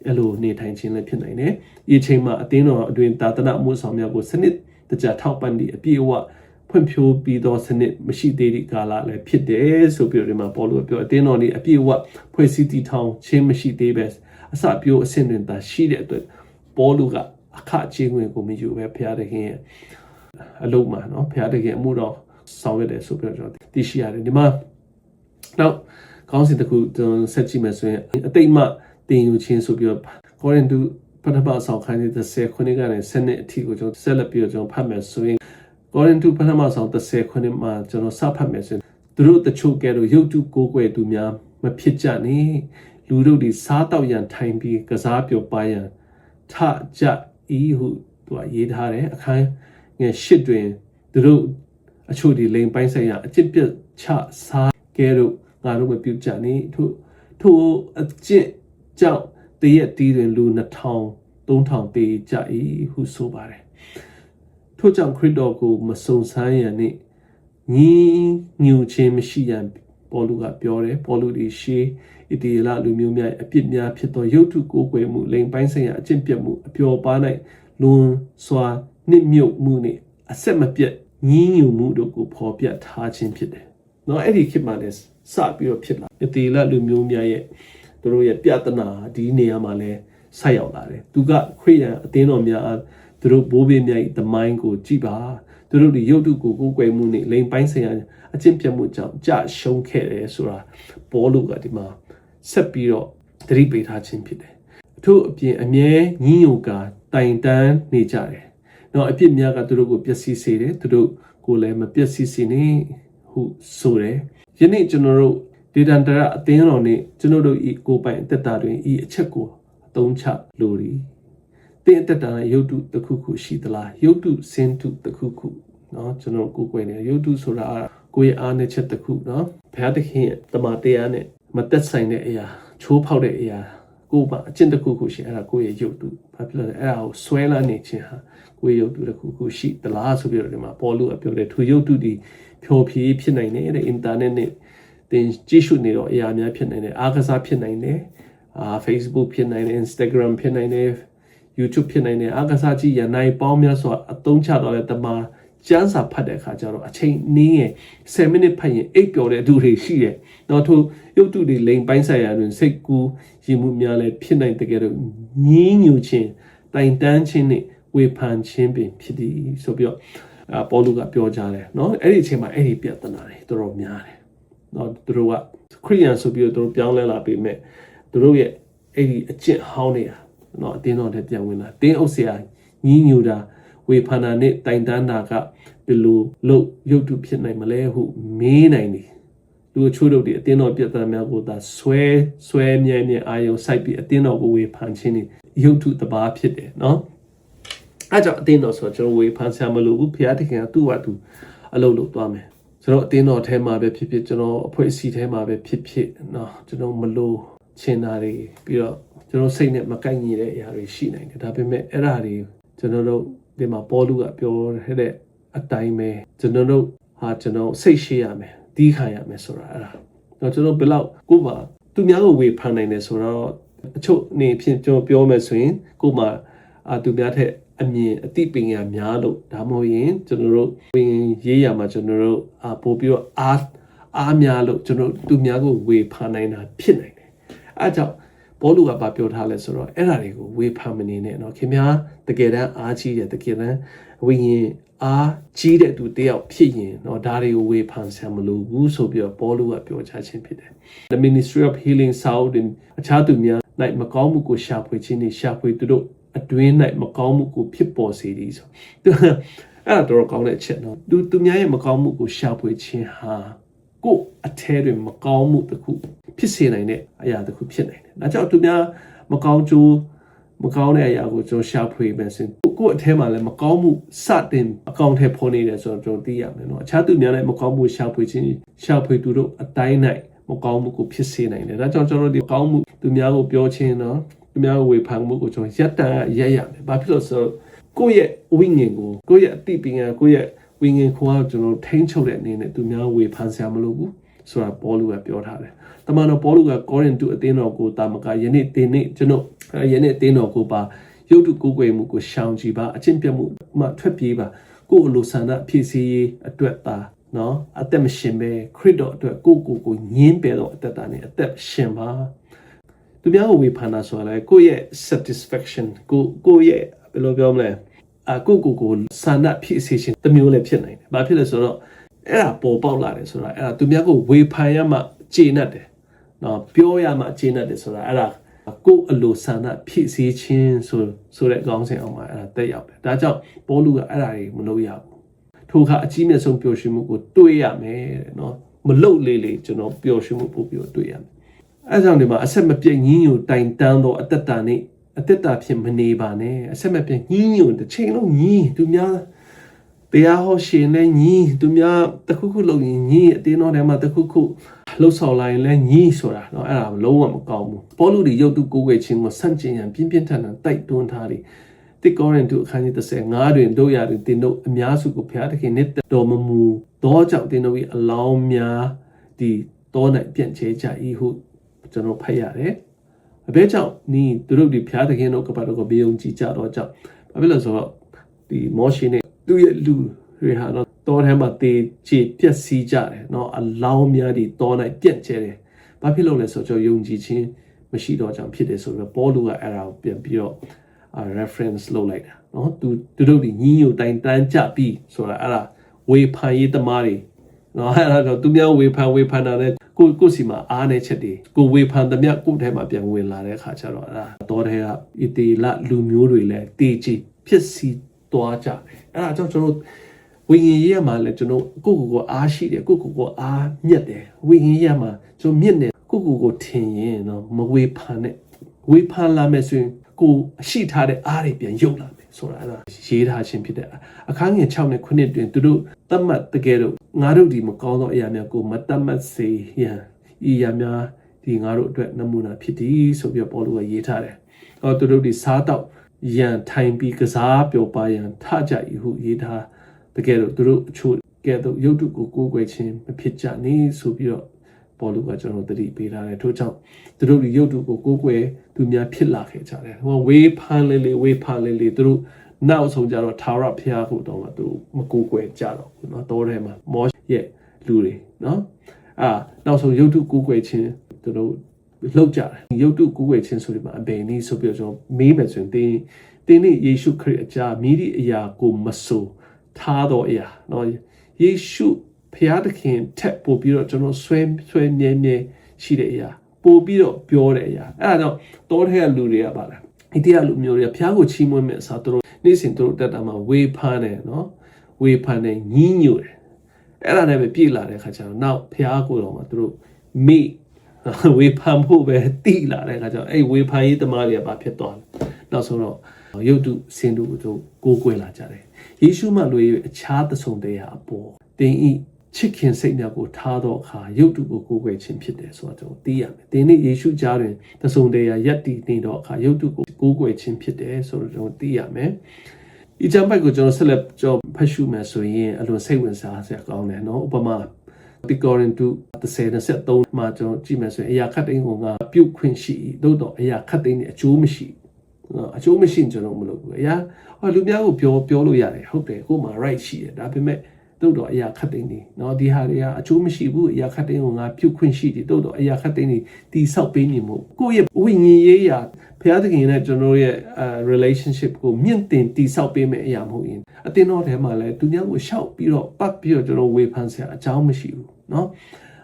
အဲ့လိုနေထိုင်ခြင်းလည်းဖြစ်နိုင်တယ်။ဒီအချိန်မှာအသင်းတော်အတွင်းသာသနာ့မှုဆောင်များကိုစနစ်တကျထောက်ပံ့သည့်အပြည့်အဝဖွံ့ဖြိုးပြီးသောစနစ်မရှိသေးသည့်ကာလလည်းဖြစ်တယ်ဆိုပြီးတော့ဒီမှာပေါ်လို့ပြောအသင်းတော်ဒီအပြည့်အဝဖွဲ့စည်းတည်ထောင်ခြင်းမရှိသေးပဲအစပြိုးအဆင့်တွင်သာရှိတဲ့အတွက်ပေါ်လို့ကအခကြေးငွေကိုမယူပဲဘုရားသခင်ရဲ့အလုံးမှာနော်ဘုရားသခင်အမှုတော်ဆောင်ရွက်တယ်ဆိုပြီးတော့သိရှိရတယ်ဒီမှာနောက်ခေါင်းစဉ်တစ်ခုဆက်ကြည့်မယ်ဆိုရင်အတိတ်မှတင်ယူခြင်းဆိုပြီးတော့ကောရိန္သုပထမဆောင်ခန်းကြီး30ခုနှစ်ကနေ7နှစ်အထိကိုကျွန်တော်ဆက်လက်ပြီးတော့ကျွန်တော်ဖတ်မယ်ဆိုရင်ကောရိန္သုပထမဆောင်30ခုနှစ်မှာကျွန်တော်စဖတ်မယ်ဆိုရင်သူတို့တချို့ကဲတော့ရုပ်တုကိုးကွယ်သူများမဖြစ်ကြနဲ့လူတို့ဒီစားတောက်ရန်ထိုင်ပြီးကစားပျော်ပါရန်ထကြဤဟုသူကရေးထားတယ်အခန်းငယ်8တွင်သူတို့အချို့ဒီလိန်ပိုင်းဆိုင်ရာအကျင့်ပြချစားကဲတော့ငါတို့မပြုတ်ကြနဲ့ထိုအကျင့်ကြောင့်တရက်တီးတွင်လူ2000 3000တေကြ၏ဟုဆိုပါတယ်ထို့ကြောင့်ခရစ်တော်ကိုမစုံစမ်းရန်နှင့်ညီညွတ်ခြင်းမရှိရန်ပေါလုကပြောတယ်ပေါလုဒီရှေးဣတိလလူမျိုးများအပြစ်များဖြစ်သောရုပ်တုကိုးကွယ်မှုလိန်ပိုင်းဆိုင်ရာအကျင့်ပြတ်မှုအပျော်ပါး၌လွန်စွာနှိမ့်မြုပ်မှုနှင့်အဆက်မပြတ်ညီညွတ်မှုတို့ကိုဖော်ပြထားခြင်းဖြစ်တယ်။နော်အဲ့ဒီခေတ်မှာလည်းစပြီးတော့ဖြစ်လာဣတိလလူမျိုးများရဲ့သူတို့ရဲ့ပြဿနာဒီနေရာမှာလည်းဆက်ရောက်လာတယ်သူကခရိယန်အသင်းတော်များသူတို့ဘိုးဘေးများသမိုင်းကိုကြည့်ပါသူတို့ဒီရုပ်တုကိုကိုးကွယ်မှုနဲ့လိန်ပိုင်းဆိုင်ရာအကျင့်ပြတ်မှုကြောင့်ကြရှုံးခဲ့တယ်ဆိုတာဘောလူကဒီမှာဆက်ပြီးတော့သတိပေးထားခြင်းဖြစ်တယ်အထူးအပြင်အမြဲညှို့ကတိုင်တန်းနေကြတယ်နော်အပြစ်များကသူတို့ကိုပျက်စီးစေတယ်သူတို့ကိုလည်းမပျက်စီးစေနဲ့ဟုဆိုတယ်ယနေ့ကျွန်တော်တို့ဒေတန်တရအသင်းတော်နဲ့ကျွန်တော်တို့ဤကိုပိုင်အသက်တာတွင်ဤအချက်ကိုအသုံးချလိုသည်တင်းအသက်တာနဲ့ရုပ်တုတစ်ခုခုရှိသလားရုပ်တုစင်တုတစ်ခုခုเนาะကျွန်တော်ကိုယ်ကိုယ်နဲ့ရုပ်တုဆိုတာကိုယ့်ရဲ့အားနည်းချက်တစ်ခုเนาะဘုရားသခင်ရဲ့တမန်တရားနဲ့မသက်ဆိုင်တဲ့အရာချိုးဖောက်တဲ့အရာကိုယ်ပါအကျင့်တစ်ခုခုရှိအဲ့ဒါကိုယ့်ရဲ့ရုပ်တုဘာဖြစ်လို့လဲအဲ့ဒါကိုဆွဲလာနေခြင်းဟာကိုယ့်ရုပ်တုတစ်ခုခုရှိသလားဆိုပြီးတော့ဒီမှာပေါ်လို့ပြောတယ်သူရုပ်တုဒီဖြောဖြေးဖြစ်နိုင်တယ်တဲ့အင်တာနက်နဲ့တင်ကြည့်ရှုနေတော့အရာများဖြစ်နိုင်တယ်အားကစားဖြစ်နိုင်တယ်Facebook ဖြစ်နိုင်တယ် Instagram ဖြစ်နိုင်တယ် YouTube ဖြစ်နိုင်တယ်အားကစားကြည့်ရနိုင်ပေါင်းများစွာအသုံးချတော့လဲတမန်ကျန်းစာဖတ်တဲ့အခါကျတော့အချိန်နည်းရင်10မိနစ်ဖတ်ရင်အိပ်ပျော်တဲ့သူတွေရှိတယ်နောက်ထို့ရုပ်တုတွေလိန်ပိုင်းဆိုင်ရာတွင်စိတ်ကူးရည်မှုများလည်းဖြစ်နိုင်တဲ့ကဲတော့ညင်းညူခြင်းတိုင်တန်းခြင်းနဲ့ဝေဖန်ခြင်းပင်ဖြစ်သည်ဆိုပြီးတော့ပေါလုကပြောကြတယ်เนาะအဲ့ဒီအချိန်မှာအဲ့ဒီပြဿနာတွေတော်တော်များတယ်เนาะသူတို့ကခရိယန်ဆိုပြီးတော့သူတို့ပြောင်းလဲလာပြီမဲ့သူတို့ရဲ့အဲ့ဒီအကျင့်ဟောင်းနေတာเนาะအတင်းတော်တဲ့ပြန်ဝင်လာတင်းအုပ်ဆရာညင်းညူတာဝေဖန်တာနဲ့တိုင်တန်းတာကဘယ်လိုလုပ်ရုပ်တုဖြစ်နိုင်မလဲဟုမေးနိုင်တယ်လူအချို့တို့ဒီအတင်းတော်ပြဿနာများကိုသာဆွဲမြဲအာယုံစိုက်ပြီးအတင်းတော်ကိုဝေဖန်ခြင်းနဲ့ရုပ်တုတပါးဖြစ်တယ်เนาะအဲ့ကြောင့်အတင်းတော်ဆိုကျွန်တော်ဝေဖန်ဆရာမလို့ဘူးဘုရားသခင်ကသူ့ဟာသူအလုပ်လုပ်သွားမယ်ကျွန်တော်အတင်းတော်ထဲမှာပဲဖြစ်ဖြစ်ကျွန်တော်အဖွဲ့အစည်းထဲမှာပဲဖြစ်ဖြစ်เนาะကျွန်တော်မလို့ချင်တာတွေပြီးတော့ကျွန်တော်စိတ်နဲ့မကိုက်ညီတဲ့အရာတွေရှိနိုင်တယ်ဒါပေမဲ့အဲ့ဒါတွေကျွန်တော်တို့ဒီမှာပေါ်လူကပြောတဲ့အတိုင်းပဲကျွန်တော်တို့ဟာကျွန်တော်စိတ်ရှိရမယ်တီးခံရမယ်ဆိုတာအဲ့ဒါတော့ကျွန်တော်ဘယ်လောက်ကိုမှသူများကိုဝေဖန်နိုင်တယ်ဆိုတော့အချို့အနေဖြင့်ကျွန်တော်ပြောမယ်ဆိုရင်ကိုမှသူများထက်အမြင်အသိပညာများလို့ဒါမှမဟုတ်ရင်ကျွန်တော်တို့ဝင်ရေးရမှာကျွန်တော်တို့ပို့ပြီးတော့အားများလို့ကျွန်တော်သူများကိုဝေဖန်နိုင်တာဖြစ်နိုင်တယ်အဲကြောင့်ဘောလူကပြောထားလဲဆိုတော့အဲ့ဓာတွေကိုဝေဖန်မနေနဲ့เนาะခင်ဗျားတကယ်တမ်းအားကြီးတယ်တကယ်တမ်းဝိညာဉ်အားကြီးတဲ့သူတယောက်ဖြစ်ရင်เนาะဒါတွေကိုဝေဖန်ဆံမလို့ဘူးဆိုပြီးတော့ဘောလူကပြောချခြင်းဖြစ်တယ် The Ministry of Healing Sound အခြားသူများ၌မကောင်းမှုကိုရှာဖွေခြင်းနဲ့ရှာဖွေသူတို့အတွင်း၌မကောင်းမှုကိုဖြစ်ပေါ်စေသည်ဆိုအဲ့ဒါတော့ကောင်းတဲ့အချက်เนาะသူများရဲ့မကောင်းမှုကိုရှာဖွေခြင်းဟာကိုအထဲတွင်မကောင်းမှုတစ်ခုဖြစ်စေနိုင်တဲ့အရာတစ်ခုဖြစ်နိုင်တယ်။ဒါကြောင့်သူများမကောင်းကျိုး မကောင်းတဲ့အရာကိုကျွန်တော်ရှာဖွေမယ်ဆိုရင်ကိုယ့်အထဲမှာလည်းမကောင်းမှုစတင်အကောင့်ထဲပေါ်နေတယ်ဆိုတော့ကျွန်တော်သိရမယ်နော်အခြားသူများလည်းမကောင်းမှုရှာဖွေသူတို့အတိုင်းနိုင်မကောင်းမှုကိုဖြစ်စေနိုင်တယ်ဒါကြောင့်ကျွန်တော်ဒီကောင်းမှုသူများကိုပြောခြင်းနော်သူများကိုဝေဖန်မှုကိုကျွန်တော်ရပ်တန့်ရက်ရမယ်ဘာဖြစ်လို့ဆိုတော့ကိုယ့်ရဲ့ဝိညာဉ်ကိုကိုယ့်ရဲ့အသိပညာကိုယ့်ရဲ့ဝိညာဉ်ကိုကျွန်တော်ထိန်းချုပ်တဲ့အနေနဲ့သူများဝေဖန်စရာမလိုဘူးဆိုတာပေါလုကပြောထားတယ်တမန်တော်ပေါလုကကောရိန္သုအသင်းတော်ကိုတာမကယနေ့တင်နေ့ကျွန်တော်ယနေ့အသင်းတော်ကိုပါရုပ်တုကိုယ်ွယ်မှုကိုရှောင်ကြည်ပါအချင်းပြတ်မှုမှထွက်ပြေးပါကိုယ်အလိုဆန္ဒဖြစ်စီအတွက်သာနော်အသက်မရှင်ပဲခရစ်တော်အတွက်ကိုညင်းပယ်တော့အသက်တာနဲ့အသက်ရှင်ပါသူများကိုဝေဖန်တာဆိုတာလေကိုယ့်ရဲ့ satisfaction ကိုယ့်ရဲ့ဘယ်လိုပြောမလဲကိုဆန္ဒဖြစ်စေခြင်းတစ်မျိုးလည်းဖြစ်နိုင်တယ်ဘာဖြစ်လဲဆိုတော့အဲ့ဒါပေါ်ပေါက်လာတယ်ဆိုတာအဲ့ဒါသူများကိုဝေဖန်ရမှကျေနပ်တယ်နော်ပြောရမှကျေနပ်တယ်ဆိုတာအဲ့ဒါကိုအလိုဆန္ဒဖြစ်စေခြင်းဆိုတဲ့ခေါင်းစဉ်အောင်မှာအဲ့ဒါတက်ရောက်တယ်ဒါကြောင့်ပေါလုကအဲ့ဒါတွေမလုပ်ရဘူးထိုအခါအကြီးမြတ်ဆုံးပျော်ရွှင်မှုကိုတွေးရမယ်တဲ့နော်မလုတ်လေးကျွန်တော်ပျော်ရွှင်မှုပို့ပြီးတော့တွေးရမယ်အဲ့ကြောင့်ဒီမှာအဆက်မပြတ်ညင်းညူတိုင်တန်းသောအတ္တတာနဲ့အတ္တတာဖြစ်မနေပါနဲ့အဆက်မပြတ်ညင်းညူတစ်ချိန်လုံးညင်းသူများတရားဟောရှင်နဲ့ညင်းသူများတခုခုလုပ်ရင်ညင်းအတင်းတော်ထဲမှာတခုခုလှုပ်ဆောင်လာရင်လည်းညင်းဆိုတာเนาะအဲ့ဒါလုံးဝမကောင်းဘူးပေါလုဒီရုပ်တုကိုယ်ွယ်ခြင်းကိုဆန့်ကျင်ရန်ပြင်းပြင်းထန်ထန်တိုက်တွန်းထားတယ်တိကောရင်တုအခန်းကြီး35တွင်တို့ရာတွင်တင်တို့အများစုကိုဘုရားသခင်နဲ့တော်မမူသောကြောင့်တင်တို့၏အလောင်းများဒီတော၌ပြန့်ကျဲကြ၏ဟုကျွန်တော်ဖတ်ရတယ်အဘဲကြောင့်နီးသူတို့ဒီဘုရားသခင်တို့ကပတ်တော်ကိုဘေးုံကြည်ကြတော့ကြောင့်ဘာဖြစ်လို့ဆိုတော့ဒီမောရှေနဲ့သူ့ရဲ့လူတွေဟာတော့တောထဲမှာတေချေပြက်စီးကြတယ်เนาะအလောင်းများဒီတော၌ပြန့်ကျဲတယ်ဘာဖြစ်လို့လဲဆိုတော့ယုံကြည်ခြင်းမရှိတော့ကြောင့်ဖြစ်တယ်ဆိုတော့ပေါလုကအဲ့ဒါကိုပြန်ပြီးတော့reference လုပ်လိုက်တာเนาะသူတို့ဒီညီညွတ်တိုင်တန်းကြပြီဆိုတာအဲ့ဒါဝေဖန်ရေးသမားတွေเนาะအဲ့ဒါတော့သူများဝေဖန်တာနဲ့ကိုစီမှာအားနေချက်တွေကိုဝေဖန်သမျှကိုထဲမှာပြန်ဝင်လာတဲ့အခါကျတော့အဲ့ဒါတောထဲကဣတိလလူမျိုးတွေလည်းတေချေဖြစ်စီသွားကြတယ်အဲ့ဒါကြောင့်ကျွန်တော်ဝိညာဉ်ရေးမှာလည်းကျွန်တော်ကိုအားရှိတယ်ကိုအားမြတ်တယ်ဝိညာဉ်ရေးမှာကျွန်တော်မြင့်တယ်ကိုထင်ရင်เนาะမဝေဖန်နဲ့ဝေဖန်လာမယ်ဆိုရင်ကိုရှိထားတဲ့အားတွေပြန်ရုပ်လာမယ်ဆိုတာအဲ့ဒါရေးထားခြင်းဖြစ်တဲ့အခန်းငယ်6နဲ့9တွင်သူတို့တတ်မှတ်တကယ်တော့ငါတို့ဒီမကောင်းသောအရာများကိုမတတ်မှတ်စေရန်ဤအရာများဒီငါတို့အတွက်နမူနာဖြစ်သည်ဆိုပြီးပေါလုကရေးထားတယ်။ဟောသူတို့ဒီစားတော့ရန်ထိုင်ပြီးကစားပျော်ပါရန်ထကြ၏ဟုရေးထားတကယ်တော့သူတို့အချို့ကဲတော့ရုပ်တုကိုကိုးကွယ်ခြင်းမဖြစ်ကြနေဆိုပြီးတော့ပေါလုကကျွန်တော်တတိပေးထားတယ်ထို့ကြောင့်သူတို့ဒီရုပ်တုကိုကိုးကွယ်သူများဖြစ်လာခဲ့ကြတယ်ဟောဝေဖန်လေးသူတို့နောက်ဆုံးကြတော့ထာဝရဘုရားကိုတော့သူမကိုးကွယ်ကြတော့ဘူးเนาะတောထဲမှာမောရဲ့လူတွေเนาะနောက်ဆုံးရုပ်တုကိုးကွယ်ခြင်းသူတို့လောက်ကြတယ်ရုပ်တုကိုးကွယ်ခြင်းဆိုဒီမှာအဘယ်နည်းဆိုပြီးတော့ကျွန်တော်မေးမယ်ဆိုရင်တင်းနဲ့ယေရှုခရစ်အကြားမိဒီအရာကိုမဆိုထားတော့အရာเนาะယေရှုဘုရားသခင်ထက်ပို့ပြီးတော့ကျွန်တော်ဆွဲမြဲရှိတဲ့အရာပို့ပြီးတော့ပြောတဲ့အရာအဲ့ဒါကြောင့်တောထဲကလူတွေကပါလားဒီတရားလူမျိုးတွေကဘုရားကိုချီးမွမ်းမဲ့အစားသူတို့နေ့စဉ်သူတို့တက်တာမှာဝေဖန်တယ်เนาะဝေဖန်တယ်ညှိညွတ်တယ်အဲ့ဒါနဲ့ပဲပြည့်လာတဲ့ခါကျတော့နောက်ဘုရားကိုယ်တော်မှာသူတို့မိဝေဖန်ဖို့ပဲတိလာတဲ့ခါကျတော့အဲ့ဝေဖန်ရေးသမားတွေကဘာဖြစ်သွားလဲနောက်ဆုံးတော့ရုပ်တုစင်တုတို့ကိုးကွယ်လာကြတယ်ယေရှုမှလွေအခြားသဆုံတရားအပေါ်တင်ဤချစ်ခင်စိတ်များကိုထားတော့အခါရုပ်တုကိုကိုးကွယ်ခြင်းဖြစ်တယ်ဆိုတော့ကျွန်တော်သိရမယ်တင်နဲ့ယေရှုကြားတွင်သဆုံတရားယက်တည်နေတော့အခါရုပ်တုကိုကိုးကွယ်ခြင်းဖြစ်တယ်ဆိုတော့ကျွန်တော်သိရမယ်ဒီကျမ်းပိုက်ကိုကျွန်တော်ဆက်လက်ကြောဖတ်ရှုမယ်ဆိုရင်အလွန်စိတ်ဝင်စားစရာကောင်းတယ်နော်ဥပမာဒီကောရိန္သု10:23မှာကျွန်တော်ကြည့်မယ်ဆိုရင်အရာခတ်သိမ်းကိုငါပြုတ်ခွင့်ရှိသို့တော့အရာခတ်သိမ်းနဲ့အကျိုးမရှိရင်ကျွန်တော်မလုပ်ဘူးအရာလူများကိုပြောလို့ရတယ်ဟုတ်တယ်ကို့မှာ right ရှိတယ်ဒါပေမဲ့သို့တော့အရာခတ်သိမ်းနေเนาะဒီဟာတွေကအကျိုးမရှိဘူးအရာခတ်သိမ်းကိုငါပြုတ်ခွင့်ရှိတယ်သို့တော့အရာခတ်သိမ်းနေတိဆောက်ပေးနေမှုကိုယ့်ရဲ့ဝိညာဉ်ရေးရာဘုရားသခင်နဲ့ကျွန်တော်ရဲ့relationship ကိုမြင့်တင်တိဆောက်ပေးမယ့်အရာမဟုတ်ရင်အတင်းတော်ထဲမှာလည်းသူများကိုရှောက်ပြီးတော့ပတ်ပြီးတော့ကျွန်တော်ဝေဖန်စရာအကြောင်းမရှိဘူးเนาะ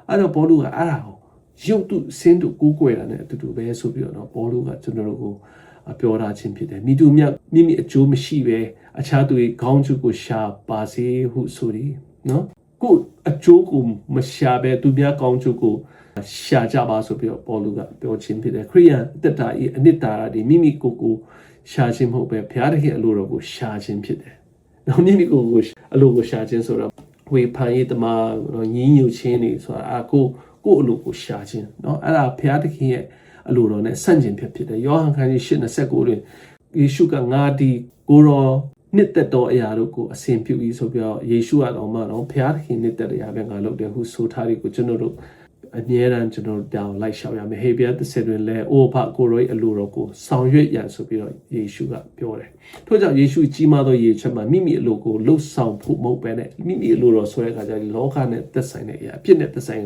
အဲ့တော့ဘောလူကအဲ့ဒါကိုရုပ်တုစင်းတုကိုးကွယ်တာနဲ့အတူတူပဲဆိုပြီးတော့เนาะဘောလူကကျွန်တော်တို့ကိုပြောထားခြင်းဖြစ်တယ်မိသူမြတ်မိမိအကျိုးမရှိပဲအခြားသူရဲ့ခေါင်းကျုပ်ကိုရှာပါစေဟုဆိုသည်နော်ကိုအကျိုးကိုမရှာပဲသူများခေါင်းကျုပ်ကို ရှာကြပါဆိုပြီးတော့ပေါလုကပြောခြင်းဖြစ်တယ်ခရိယန်တက်တာဤအနှစ်သာရဒီမိမိကိုရှာခြင်းမဟုတ်ပဲဘုရားသခင်အလိုတော်ကိုရှာခြင်းဖြစ်တယ်နော်မိမိကိုအလိုကိုရှာခြင်းဆိုတော့ဝေဖန်ရေးတမညီးညွတ်ခြင်းနေဆိုတာကိုအလိုကိုရှာခြင်းနော်အဲ့ဒါဘုရားသခင်ရဲ့အလိုတော်နဲ့ဆန့်ကျင်ဖြစ်တယ်ယောဟန်ခန်းကြီး8:29တွင်ယေရှုကငါဒီကိုတော်နှစ်သက်တော်အရာတို့ကိုအစဉ်ပြုပြီးဆိုပြီးတော့ယေရှုကတော့မှတော့ဘုရားသခင်နှစ်သက်တဲ့အရာပဲငါလုပ်တယ်ဟုဆိုထားတယ်ကိုကျွန်တော်တို့အမြဲတမ်းကျွန်တော်တောင်းလိုက်လျှောက်ရမယ်ဟေဘရဲ30တွင်လဲအိုဖကိုရောအလိုတော်ကိုဆောင်ရွက်ရန်ဆိုပြီးတော့ယေရှုကပြောတယ်ထို့ကြောင့်ယေရှုကြီးမားသောယေချက်မှာမိမိအလိုကိုလှုပ်ဆောင်ဖို့မဟုတ်ပဲနဲ့မိမိအလိုတော်ဆိုတဲ့အခါကျရင်လောကနဲ့သက်ဆိုင်တဲ့အရာအဖြစ်နဲ့သက်ဆိုင်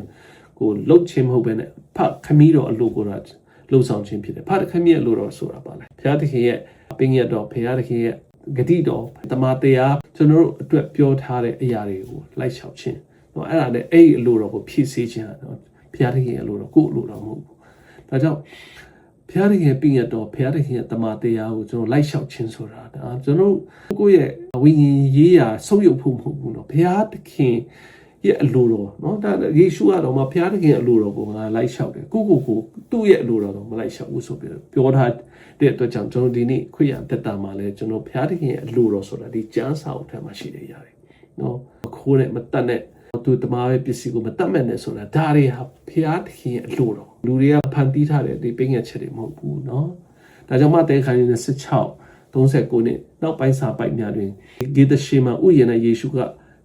ကိုလှုပ်ခြင်းမဟုတ်ပဲနဲ့ဖခမီးတော်အလိုကိုလှုပ်ဆောင်ခြင်းဖြစ်တယ်ဖခမီးအလိုတော်ဆိုတာပါလေဘုရားသခင်ရဲ့ပင်ရတော်ဘုရားသခင်ရဲ့ဂတိတော်တမန်တရားကျွန်တော်တို့အတွက်ပြောထားတဲ့အရာတွေကိုလိုက်လျှောက်ခြင်းနော်အဲ့ဒါနဲ့အဲ့ဒီအလိုတော်ကိုဖြည့်ဆည်းခြင်းနော်ဘုရားသခင်အလိုတော်ကိုယ်အလိုတော်မဟုတ်ဘူးဒါကြောင့်ဘုရားသခင်ရဲ့ပညာတော်ဘုရားသခင်ရဲ့တမန်တရားကိုကျွန်တော်လိုက်လျှောက်ခြင်းဆိုတာဒါကျွန်တော်ကိုယ့်ရဲ့ဝိညာဉ်ရေးရာဆုံးယုတ်ဖို့မဟုတ်ဘူးနော်ဘုရားသခင်ရဲ့အလိုတော်နော်ဒါယေရှုကတော့မှဘုရားသခင်အလိုတော်ကိုငါလိုက်လျှောက်တယ်ကိုသူ့ရဲ့အလိုတော်တော့မလိုက်လျှောက်ဘူးဆိုပြီးပြောထားတဲ့အတွက်ကြောင့်ကျွန်တော်ဒီနေ့ခရိယန်တက်တာမှာလဲကျွန်တော်ဘုရားသခင်ရဲ့အလိုတော်ဆိုတာဒီကျမ်းစာအုပ်ထဲမှာရှိတဲ့ຢာတွေနော်ခိုးနဲ့မတတ်နဲ့သူတမားပဲပစ္စည်းကိုမတတ်မဲ့နဲ့ဆိုတာဒါတွေဟာဘုရားသခင်ရဲ့အလိုတော်လူတွေကဖန်တီးထားတဲ့ဒီပင်ငယ်ချက်တွေမဟုတ်ဘူးနော်ဒါကြောင့်မှတဲခါရင်16:39နှစ်နောက်ပိုင်းစာပိုက်များတွင်ဂေသရှေမဥယျာဉ်၌ယေရှုက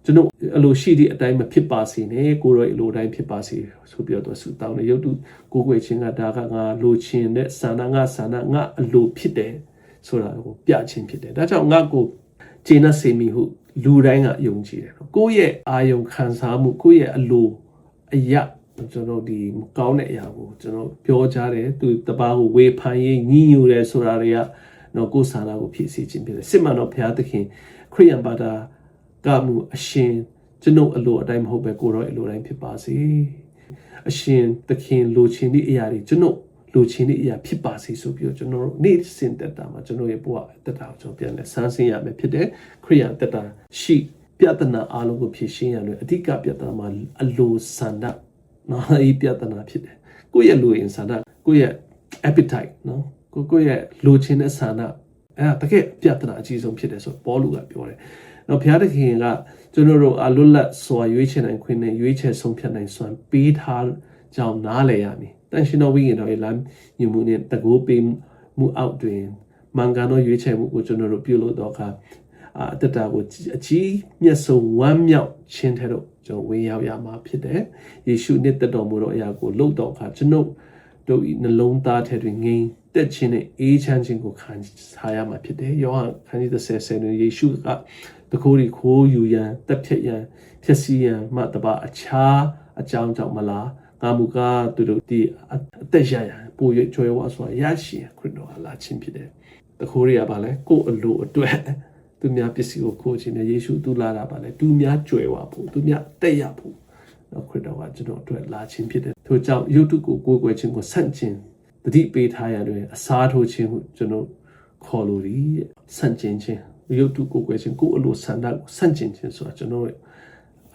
ကျွန်တော်အလိုရှိသည့်အတိုင်းမဖြစ်ပါစေနဲ့ကိုရောအလိုတိုင်းဖြစ်ပါစေဆိုပြီးတော့ဆုတောင်းတယ်ရုပ်တုကိုယ်ွယ်ခြင်းကဒါကငါလိုချင်တဲ့ဆန္ဒငါအလိုဖြစ်တယ်ဆိုတာကိုပြခြင်းဖြစ်တယ်ဒါကြောင့်ငါကိုကျေနပ်စေမိဟုလူတိုင်းကယုံကြည်တယ်ကိုယ့်ရဲ့အာယုံခံစားမှုကိုယ့်ရဲ့အလိုအရာကျွန်တော်ဒီမကောင်းတဲ့အရာကိုကျွန်တော်ပြောကြတယ်သူတပားကိုဝေဖန်ရေးညှိညူတယ်ဆိုတာတွေကတော့ကိုယ်ဆန္ဒကိုဖြည့်ဆည်းခြင်းဖြစ်တယ်စစ်မှန်တော့ဘုရားသခင်ခရိယန်ဘာသာကမှုအရှင်ကျွန်ုပ်အလိုအတိုင်းမဟုတ်ပဲကိုရောအလိုတိုင်းဖြစ်ပါစေအရှင်သခင်လိုချင်သည့်အရာတွေကျွန်ုပ်လိုချင်တဲ့အရာဖြစ်ပါစေဆိုပြီးတော့ကျွန်တော်တို့နေ့စဉ်တက်တာမှာကျွန်တော်ရဲ့ဘဝတက်တာကိုကျွန်တော်ပြန်လဲစမ်းဆင်းရမယ်ဖြစ်တယ်ခရိယန်တက်တာရှိပြဿနာအားလုံးကိုဖြေရှင်းရလို့အဓိကပြဿနာမှာအလိုဆန္ဒနော်ဒီပြဿနာဖြစ်တယ်ကိုယ့်ရဲ့လိုရင်ဆန္ဒကိုယ့်ရဲ့ appetite နော်ကိုယ့်ရဲ့လိုချင်တဲ့ဆန္ဒအဲ့ဒါတကယ်ပြဿနာအကြီးဆုံးဖြစ်တယ်ဆိုပေါလုကပြောတယ်နော်ဘုရားသခင်ကကျွန်တော်တို့အလွတ်လပ်စွာရွေးချယ်နိုင်ခွင့်နဲ့ရွေးချယ်ဆုံးဖြတ်နိုင်စွမ်းပေးထားကြောင်းနားလည်ရမည်တန်ရှင်တော်ဝိညာဉ်တော်ရဲ့လမ်းညွှန်မှုနဲ့တကူပေးမှုအောက်တွင်မင်္ဂန်တော်ရွေးချယ်မှုကိုကျွန်တော်တို့ပြုလုပ်တော့အခါအတ္တကိုအကြီးမြတ်ဆုံးဝမ်းမြောက်ခြင်းတဲ့တော့ကျွန်တော်ဝင်ရောက်ရမှာဖြစ်တယ်ယေရှုနှစ်သက်တော်မူသောအရာကိုလုပ်တော့အခါကျွန်တော်တို့ဤနှလုံးသားထဲတွင်ငြိမ်သက်ခြင်းနဲ့အေးချမ်းခြင်းကိုခံစားရမှာဖြစ်တယ်ယောဟန်ခန်းကြီး30တွင်ယေရှုကတခိုးရီခိုးယူရန်တက်ဖြတ်ရန်ဖြည့်ဆည်းရန်မှတပါအခြားအကြောင်းကြောင့်မလားငါမူကားသူတို့ဒီအသက်ရရန်ပို့ရကြွယ်ဝဆိုတာရရှိခရစ်တော်ဟာလာခြင်းဖြစ်တယ်တခိုးရီကပါလဲကိုယ်အလိုအတွက်သူများပစ္စည်းကိုခိုးခြင်းနဲ့ယေရှုသူလာတာပါလဲသူများကြွယ်ဝဖို့သူများတက်ရဖို့တော့ခရစ်တော်ကကျွန်တော်အတွက်လာခြင်းဖြစ်တယ်ထို့ကြောင့်ယုတ်တုကိုကိုယ်ွယ်ခြင်းကိုဆန့်ကျင်တတိပေးထားရတဲ့အစားထိုးခြင်းကိုကျွန်တော်ခေါ်လို့ဒီဆန့်ကျင်ခြင်းယုတ်တုကိုယ်ွယ်ခြင်းကိုယ်အလိုဆန္ဒကိုဆန့်ကျင်ခြင်းဆိုတာကျွန်တော်ရဲ့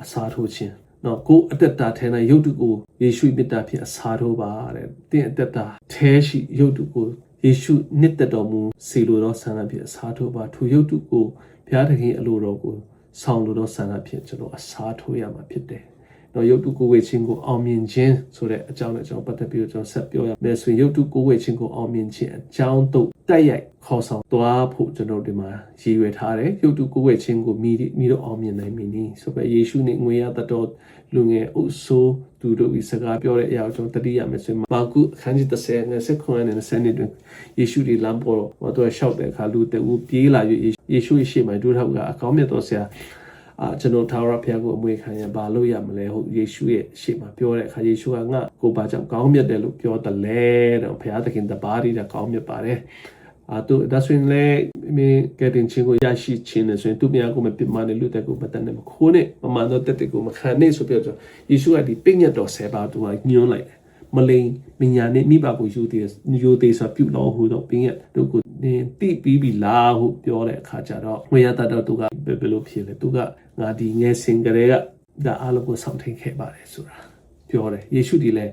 အစားထိုးခြင်းနော်ကိုယ်အတ္တထဲ၌ယုတ်တုကိုယေရှုမြတ်တာဖြင့်အစားထိုးပါတဲ့တင်းအတ္တထဲရှိယုတ်တုကိုယေရှုနှစ်သက်တော်မူစေလိုသောဆန္ဒဖြင့်အစားထိုးပါထိုယုတ်တုကိုဘုရားသခင်အလိုတော်ကိုဆောင်လိုသောဆန္ဒဖြင့်ကျွန်တော်အစားထိုးရမှာဖြစ်တယ်နော်ယုတ်တုကိုယ်ဝေခြင်းကိုအောင်မြင်ခြင်းဆိုတဲ့အကြောင်းနဲ့ကျွန်တော်ပတ်သက်ပြီးတော့ကျွန်တော်ဆက်ပြောရမယ်ဆိုရင်ယုတ်တုကိုယ်ဝေခြင်းကိုအောင်မြင်ခြင်းအကြောင်းတို့တိုက်ရိုက်ခေါ်ဆောင်သွားဖို့ကျွန်တော်ဒီမှာရည်ရွယ်ထားတယ်ယုတ်တုကိုယ်ဝေခြင်းကိုမိတော့အောင်မြင်နိုင်မည်နည်းဆိုပဲယေရှုနဲ့ငွေရတတော်လူငယ်အုပ်ဆိုးသူတို့ဤစကားပြောတဲ့အရာကိုကျွန်တော်တတိယမယ်ဆိုရင်မာကုအခန်းကြီး30နဲ့19နဲ့20တွင်ယေရှုဒီလမ်းပေါ်တော့သူလျှောက်တဲ့အခါလူတူပြေးလာ၍ယေရှုရဲ့ရှေ့မှာဒုထောက်ကအကောင်းမြတ်တော်ဆရာကျွန်တော်ထာဝရဘုရားကိုအမွေခံရဘာလို့ရမလဲဟုတ်ယေရှုရဲ့ရှေ့မှာပြောတဲ့အခါယေရှုကငါကိုဘာကြောင့်ကောင်းမြတ်တယ်လို့ပြောတယ်လေတော့ဘုရားသခင်တပါးရီတာကောင်းမြတ်ပါတယ်သူဒါဆိုရင်လည်းမြေကတင်ချင်းကိုရရှိခြင်းနဲ့ဆိုရင်သူများကိုမပြစ်မှားတဲ့လူတက်ကိုမတတ်နဲ့မခိုးနဲ့မမှန်တော့တက်ကိုမခံနဲ့ဆိုပြီးတော့ယေရှုကဒီပိညတ်တော်10ပါးသူကညွှန်းလိုက်တယ်မလိန်မညာနဲ့မိဘကိုယူသေးဆိုပြုလို့ဟိုတော့ပိညတ်တို့ကိုတိပြီးပြီလားဟုပြောတဲ့အခါကျတော့ဝေယတတော်သူကဘယ်လိုဖြစ်လဲသူကငါဒီငယ်စင်ကလေးကဒါအားလုံးကိုဆောင်ထိန်ခဲ့ပါတယ်ဆိုတာပြောတယ်ယေရှုဒီလည်း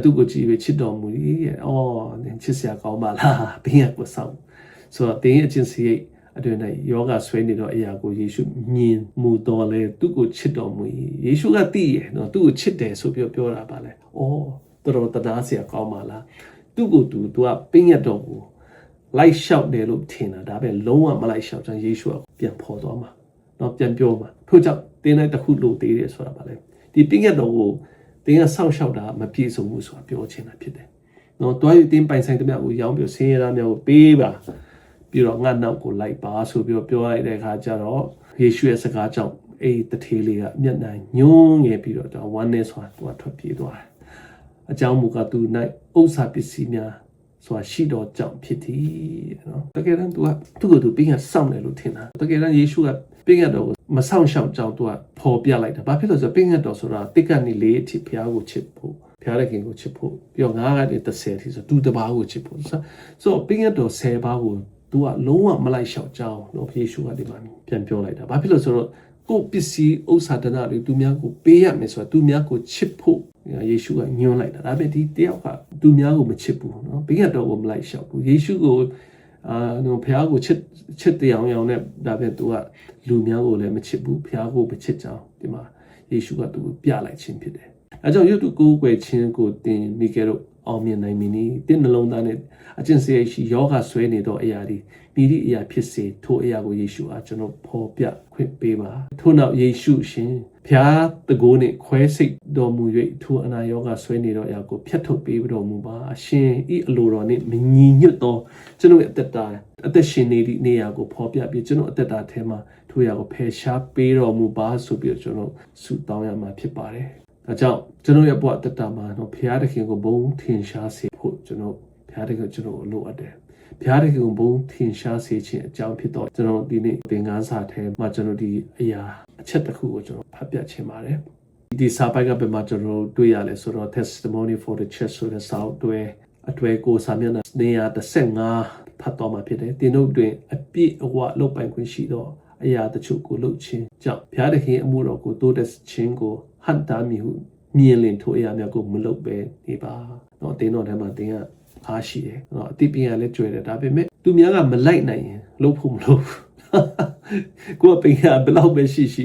သူကိုကြည့်ပြီးချစ်တော်မူ၏အော်ချစ်စရာကောင်းပါလားဘင်းကကိုဆောင်ဆိုတော့တင်းရဲ့အချင်းစီအတွင်၌ယောဂဆွဲနေတော့အရာကိုယေရှုမြင်မှုတော်လဲသူကိုချစ်တော်မူ၏ယေရှုကသိရဲ့နော်သူကိုချစ်တယ်ဆိုပြီးပြောတာပါလေအော်တော်တရားစရာကောင်းပါလားသူကိုသူကပင်းရတော်ကိုလိုက်လျှောက်တယ်လို့ထင်တာဒါပဲလုံးဝမလိုက်လျှောက်ချင်ယေရှုကပြန်ဖော်သွားမှာနော်ပြန်ပြောမှာထို့ကြောင့်တင်းလိုက်တစ်ခုလို့သေးတယ်ဆိုတာပါလေဒီပင်းရတော်ကိုတင်းကဆောက်ရှောက်တာမပြည့်စုံဘူးဆိုတာပြောချင်တာဖြစ်တယ်နော်တွားယူတင်းပိုင်ဆိုင်တဲ့မြတ်ကိုရောင်းပြီးဆင်းရဲသားများကိုပေးပါပြီးတော့ငါနောက်ကိုလိုက်ပါဆိုပြီးပြောလိုက်တဲ့အခါကျတော့ယေရှုရဲ့စကားကြောင့်အဲ့တထေးလေးကမျက်နှာညှိုးငယ်ပြီးတော့ဝမ်းနဲ့ဆိုတာသူကထွက်ပြေးသွားတယ်အကြောင်းမူကားသူ၌ဥစ္စာပစ္စည်းများဆိုတာရှိတော်ကြောင့်ဖြစ်သည်နော်တကယ်တမ်းသူကသူ့ကိုယ်သူပင်းကစောင့်တယ်လို့ထင်တာတကယ်တမ်းယေရှုကပင်းကတော့မဆောင်ရှောက်ကြောင်းသူကပေါ်ပြလိုက်တာဘာဖြစ်လို့ဆိုပင်းကတော့ဆိုတာတိတ်ကနေလေးအထိဘုရားကိုချစ်ဖို့ဘုရားရဲ့ခင်ကိုချစ်ဖို့ပြီးတော့ငါးကနေ30အထိဆိုသူတပါးကိုချစ်ဖို့ဆိုပင်းကတော့10ပါးကိုသူကလုံးဝမလိုက်လျှောက်ကြောင်းနော်ယေရှုကဒီမှာပြန်ပြောလိုက်တာဘာဖြစ်လို့ဆိုတော့ကိုပစ္စည်းဥစ္စာဒနာတွေသူများကိုပေးရမယ်ဆိုတာသူများကိုချစ်ဖို့ယေရှုကညွှန်းလိုက်တာဒါပေမဲ့ဒီတယောက်ကသူများကိုမချစ်ဘူးနော်ဘိညာတော်ကိုမလိုက်လျှောက်ဘူးယေရှုကိုနော်ဘုရားကိုချစ်တရားအောင်နဲ့ဒါပေမဲ့သူကလူများကိုလည်းမချစ်ဘူးဘုရားကိုမချစ်ကြောင်းဒီမှာယေရှုကသူကိုပြလိုက်ခြင်းဖြစ်တယ်အဲကြောင့်ယုတ်တုကိုယ်ွယ်ခြင်းကိုတင်မိခဲ့တော့အောင်မြင်နိုင်မည်နီတင်းနှလုံးသားနဲ့အကျင့်စရိတ်ရှိယောဂဆွဲနေသောအရာဒီမိသည့်အရာဖြစ်စေထိုအရာကိုယေရှုအားကျွန်တော်ဖော်ပြခွင့်ပေးပါထို့နောက်ယေရှုရှင်ဖျားတကိုးနှင့်ခွဲစိတ်တော်မူ၍ထိုအနာယောဂဆွဲနေသောအရာကိုဖျက်ထုတ်ပေးတော်မူပါအရှင်ဤအလိုတော်နှင့်မညီညွတ်သောကျွန်တော်ရဲ့အသက်ရှင်နေသည့်နေရာကိုဖော်ပြပြီးကျွန်တော်အသက်တာထဲမှာထိုအရာကိုဖယ်ရှားပေးတော်မူပါဆိုပြီးကျွန်တော်ဆုတောင်းရမှာဖြစ်ပါတယ်ဒါကြောင့်ကျွန်တော်ရဲ့ဘဝတတမှာတော့ဘုရားသခင်ကိုဘုံထင်ရှားစေဖို့ကျွန်တော်ဘုရားသခင်ကျွန်တော်လိုအပ်တယ်ဘုရားသခင်ကိုဘုံထင်ရှားစေခြင်းအကြောင်းဖြစ်တော့ကျွန်တော်ဒီနေ့သင်ခန်းစာထဲမှာကျွန်တော်ဒီအရာအချက်တစ်ခုကိုကျွန်တော်ဖတ်ပြချင်ပါတယ်ဒီစာပိုက်ကဘယ်မှာကျွန်တော်တွေ့ရလဲဆိုတော့ testimony for the church ဆိုတဲ့စာအတွဲကိုစာမျက်နှာ135ဖတ်တော်မှာဖြစ်တယ်ဒီတို့တွင်အပြည့်အဝလုပ်ပိုင်ခွင့်ရှိတော့အရာတချို့ကိုလုပ်ခြင်းကြောင့်ဘုရားသခင်အမှုတော်ကိုတိုးတက်ခြင်းကိုဟန်တာမီဟုမြင်လင်ထိုအရာများကိုမလုပ်ပဲနေပါတော့တင်းတော်ထဲမှာတင်းကအားရှိတယ်နော်အတိပင်ကလည်းကြွယ်တယ်ဒါပေမဲ့သူများကမလိုက်နိုင်ရင်လုပ်ဖို့မလုပ်ကိုယ်ပင်ကဘယ်လောက်ပဲရှိ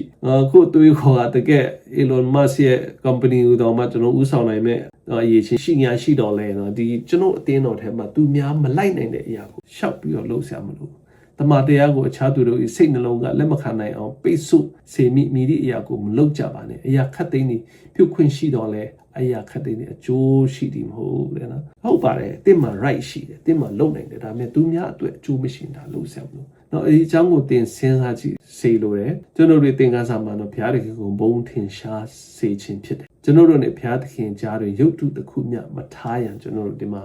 ကိုတွေးခေါ်တာတကယ် Elon Musk ရဲ့ company ကိုတော့မှကျွန်တော်ဥဆောင်နိုင်မဲ့အရေးချင်းရှိညာရှိတော်လဲနော်ဒီကျွန်တော်အတင်းတော်ထဲမှာသူများမလိုက်နိုင်တဲ့အရာကိုရှောက်ပြီးတော့လုပ်ဆရာမလို့တမန်တရားကိုအခြားသူတို့၏စိတ်နှလုံးကလက်မခံနိုင်အောင်ပိတ်ဆို့စေမိသည့်အရာကိုမလုပ်ကြပါနဲ့အရာခတ်သိမ်းနေပြုတ်ခွင့်ရှိတော့လဲအရာခတ်သိမ်းနေအကျိုးရှိသည်မဟုတ်လေနော်ဟုတ်ပါတယ်တင်းမှာ right ရှိတယ်တင်းမှာလုပ်နိုင်တယ်ဒါပေမဲ့သူများအတွက်အကျိုးမရှိတာလုပ်ဆရာမလို့နော်အဲဒီအကြောင်းကိုသင်စဉ်းစားကြည့်စေလိုတယ်ကျွန်တော်တို့သင်ခန်းစာမှာတော့ဘုရားသခင်ကိုဘုံထင်ရှားစေခြင်းဖြစ်တယ်ကျွန်တော်တို့နဲ့ဘုရားသခင်ကြားတွင်ရုပ်တုတစ်ခုမျှမထားရန်ကျွန်တော်တို့ဒီမှာ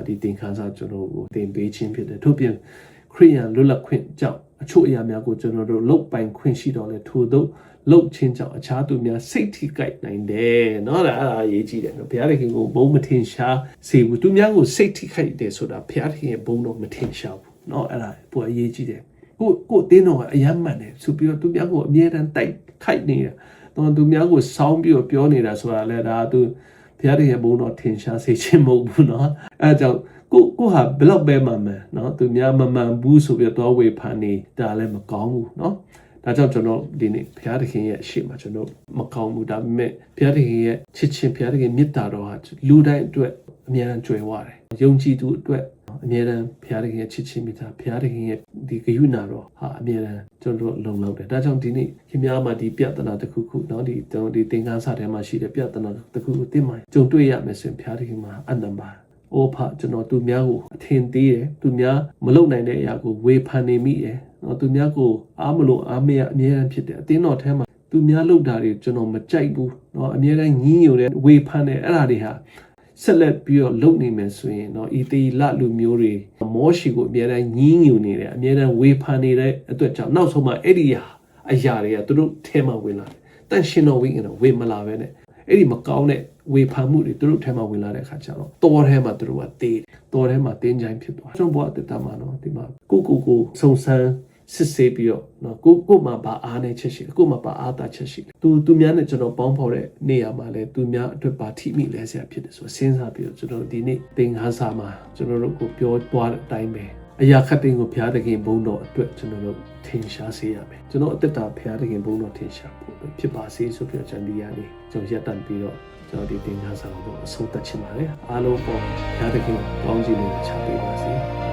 ဒီသင်ခန်းစာကျွန်တော်ကိုသင်ပေးခြင်းဖြစ်တယ်ထို့ပြင်ခရိယန်လွတ်လပ်ခွင့်ကြောင့်အချို့အရာများကိုကျွန်တော်တို့လုတ်ပိုင်ခွင့်ရှိတော့လေထို့သောလုတ်ချင်းကြောင့်အခြားသူများစိတ်ထိကြိုက်နိုင်တယ်เนาะအဲ့ဒါအရေးကြီးတယ်နော်ဘုရားသခင်ကိုဘုံမထင်ရှားစေဘူးသူများကိုစိတ်ထိခိုက်တယ်ဆိုတာဘုရားသခင်ရဲ့ဘုံတော့မထင်ရှားဘူးเนาะအဲ့ဒါပိုအရေးကြီးတယ်ကိုတင်းတော်ကအယမ်းမှန်တယ်ဆိုပြီးတော့သူများကိုအမြဲတမ်းတိုက်ခိုက်နေတာတော့သူများကိုစောင်းပြီးတော့ပြောနေတာဆိုတာလေဒါသူဘုရားသခင်ရဲ့ဘုံတော့ထင်ရှားစေခြင်းမဟုတ်ဘူးเนาะအဲ့ဒါကြောင့်ကိုဟာဘလောက်ပဲမှန်မယ်เนาะသူများမမှန်ဘူးဆိုပြီးတော့ဝေဖန်နေတာလည်းမကောင်းဘူးเนาะဒါကြောင့်ကျွန်တော်ဒီနေ့ဘုရားသခင်ရဲ့အရှိမကျွန်တော်မကောင်းဘူးဒါပေမဲ့ဘုရားသခင်ရဲ့ချစ်ခြင်းဘုရားသခင်မေတ္တာတော်ဟာလူတိုင်းအတွက်အများအားကြွယ်ဝတယ်ယုံကြည်သူအတွက်အများအားဘုရားသခင်ရဲ့ချစ်ခြင်းမေတ္တာဘုရားသခင်ရဲ့ဒီဂရုဏာတော်ဟာအများအားကျွန်တော်လုံလောက်တယ်ဒါကြောင့်ဒီနေ့ခင်ဗျားမှာဒီပြဿနာတစ်ခုခုเนาะဒီသင်္ကန်းစာထဲမှာရှိတဲ့ပြဿနာတစ်ခုခုသိမှကြုံတွေ့ရမယ်ဆိုရင်ဘုရားသခင်မှာအနန္တပါအိုဖကျွန်တော်သူများကိုအထင်သေးတယ်သူများမလုံနိုင်တဲ့အရာကိုဝေဖန်နေမိတယ်နော်သူများကိုအားမလို့အားမရအမြဲတမ်းဖြစ်တယ်အတင်းတော်ထဲမှာသူများလုပ်တာတွေကျွန်တော်မကြိုက်ဘူးနော်အမြဲတမ်းညင်းညိုတဲ့ဝေဖန်တဲ့အဲ့ဒါတွေဟာဆက်လက်ပြီးတော့လုပ်နေမယ်ဆိုရင်နော်ဤသေးလလူမျိုးတွေမောရှိကိုအမြဲတမ်းညင်းညိုနေတယ်အမြဲတမ်းဝေဖန်နေတဲ့အတွက်ကြောင့်နောက်ဆုံးမှအဲ့ဒီအရာတွေကသူတို့ထဲမှာဝင်လာတယ်တန်ရှင်တော်ဝိညာဉ်တော်ဝင်မလာပဲနဲ့အဲ့ဒီမကောင်းတဲ့ဝေဖန်မှုတွေသူတို့ထဲမှာဝင်လာတဲ့အခါကျတော့တော်ထဲမှာသူတို့ကတေးတော်ထဲမှာတင်းချိုင်းဖြစ်သွားကျွန်တော်ဘဝတက်တာမှာနော်ဒီမှာကိုစုံစမ်း စစ်ဆေးပြီးတော့နော်ကို့မှာဘာအားနေချက်ရှိလဲကို့မှာဘာအားတာချက်ရှိလဲသူများနဲ့ကျွန်တော်ပေါင်းဖော်တဲ့နေရာမှာလဲသူများအတွက်ဘာထိမိလဲဆရာဖြစ်တယ်ဆိုစဉ်းစားပြီးတော့ကျွန်တော်ဒီနေ့သင်ခန်းစာမှာကျွန်တော်တို့ကိုပြောသွားတဲ့အတိုင်းပဲအရာခတ်တင်ကိုဘုရားသခင်ဘုန်းတော်အတွက်ကျွန်တော်တို့ထင်ရှားစေရမယ်ကျွန်တော်အသက်တာဘုရားသခင်ဘုန်းတော်ထင်ရှားဖို့ဖြစ်ပါစေဆိုပြီးတော့ကျွန်တော်ဒီရနေကျွန်တော်ရပ်တန့်ပြီးတော့ကျွန်တော်ဒီသင်ခန်းစာကိုအဆုံးသတ်ချင်ပါတယ်အားလုံးပေါ်ဘုရားသခင်ကောင်းချီးလေးချပေးပါစေ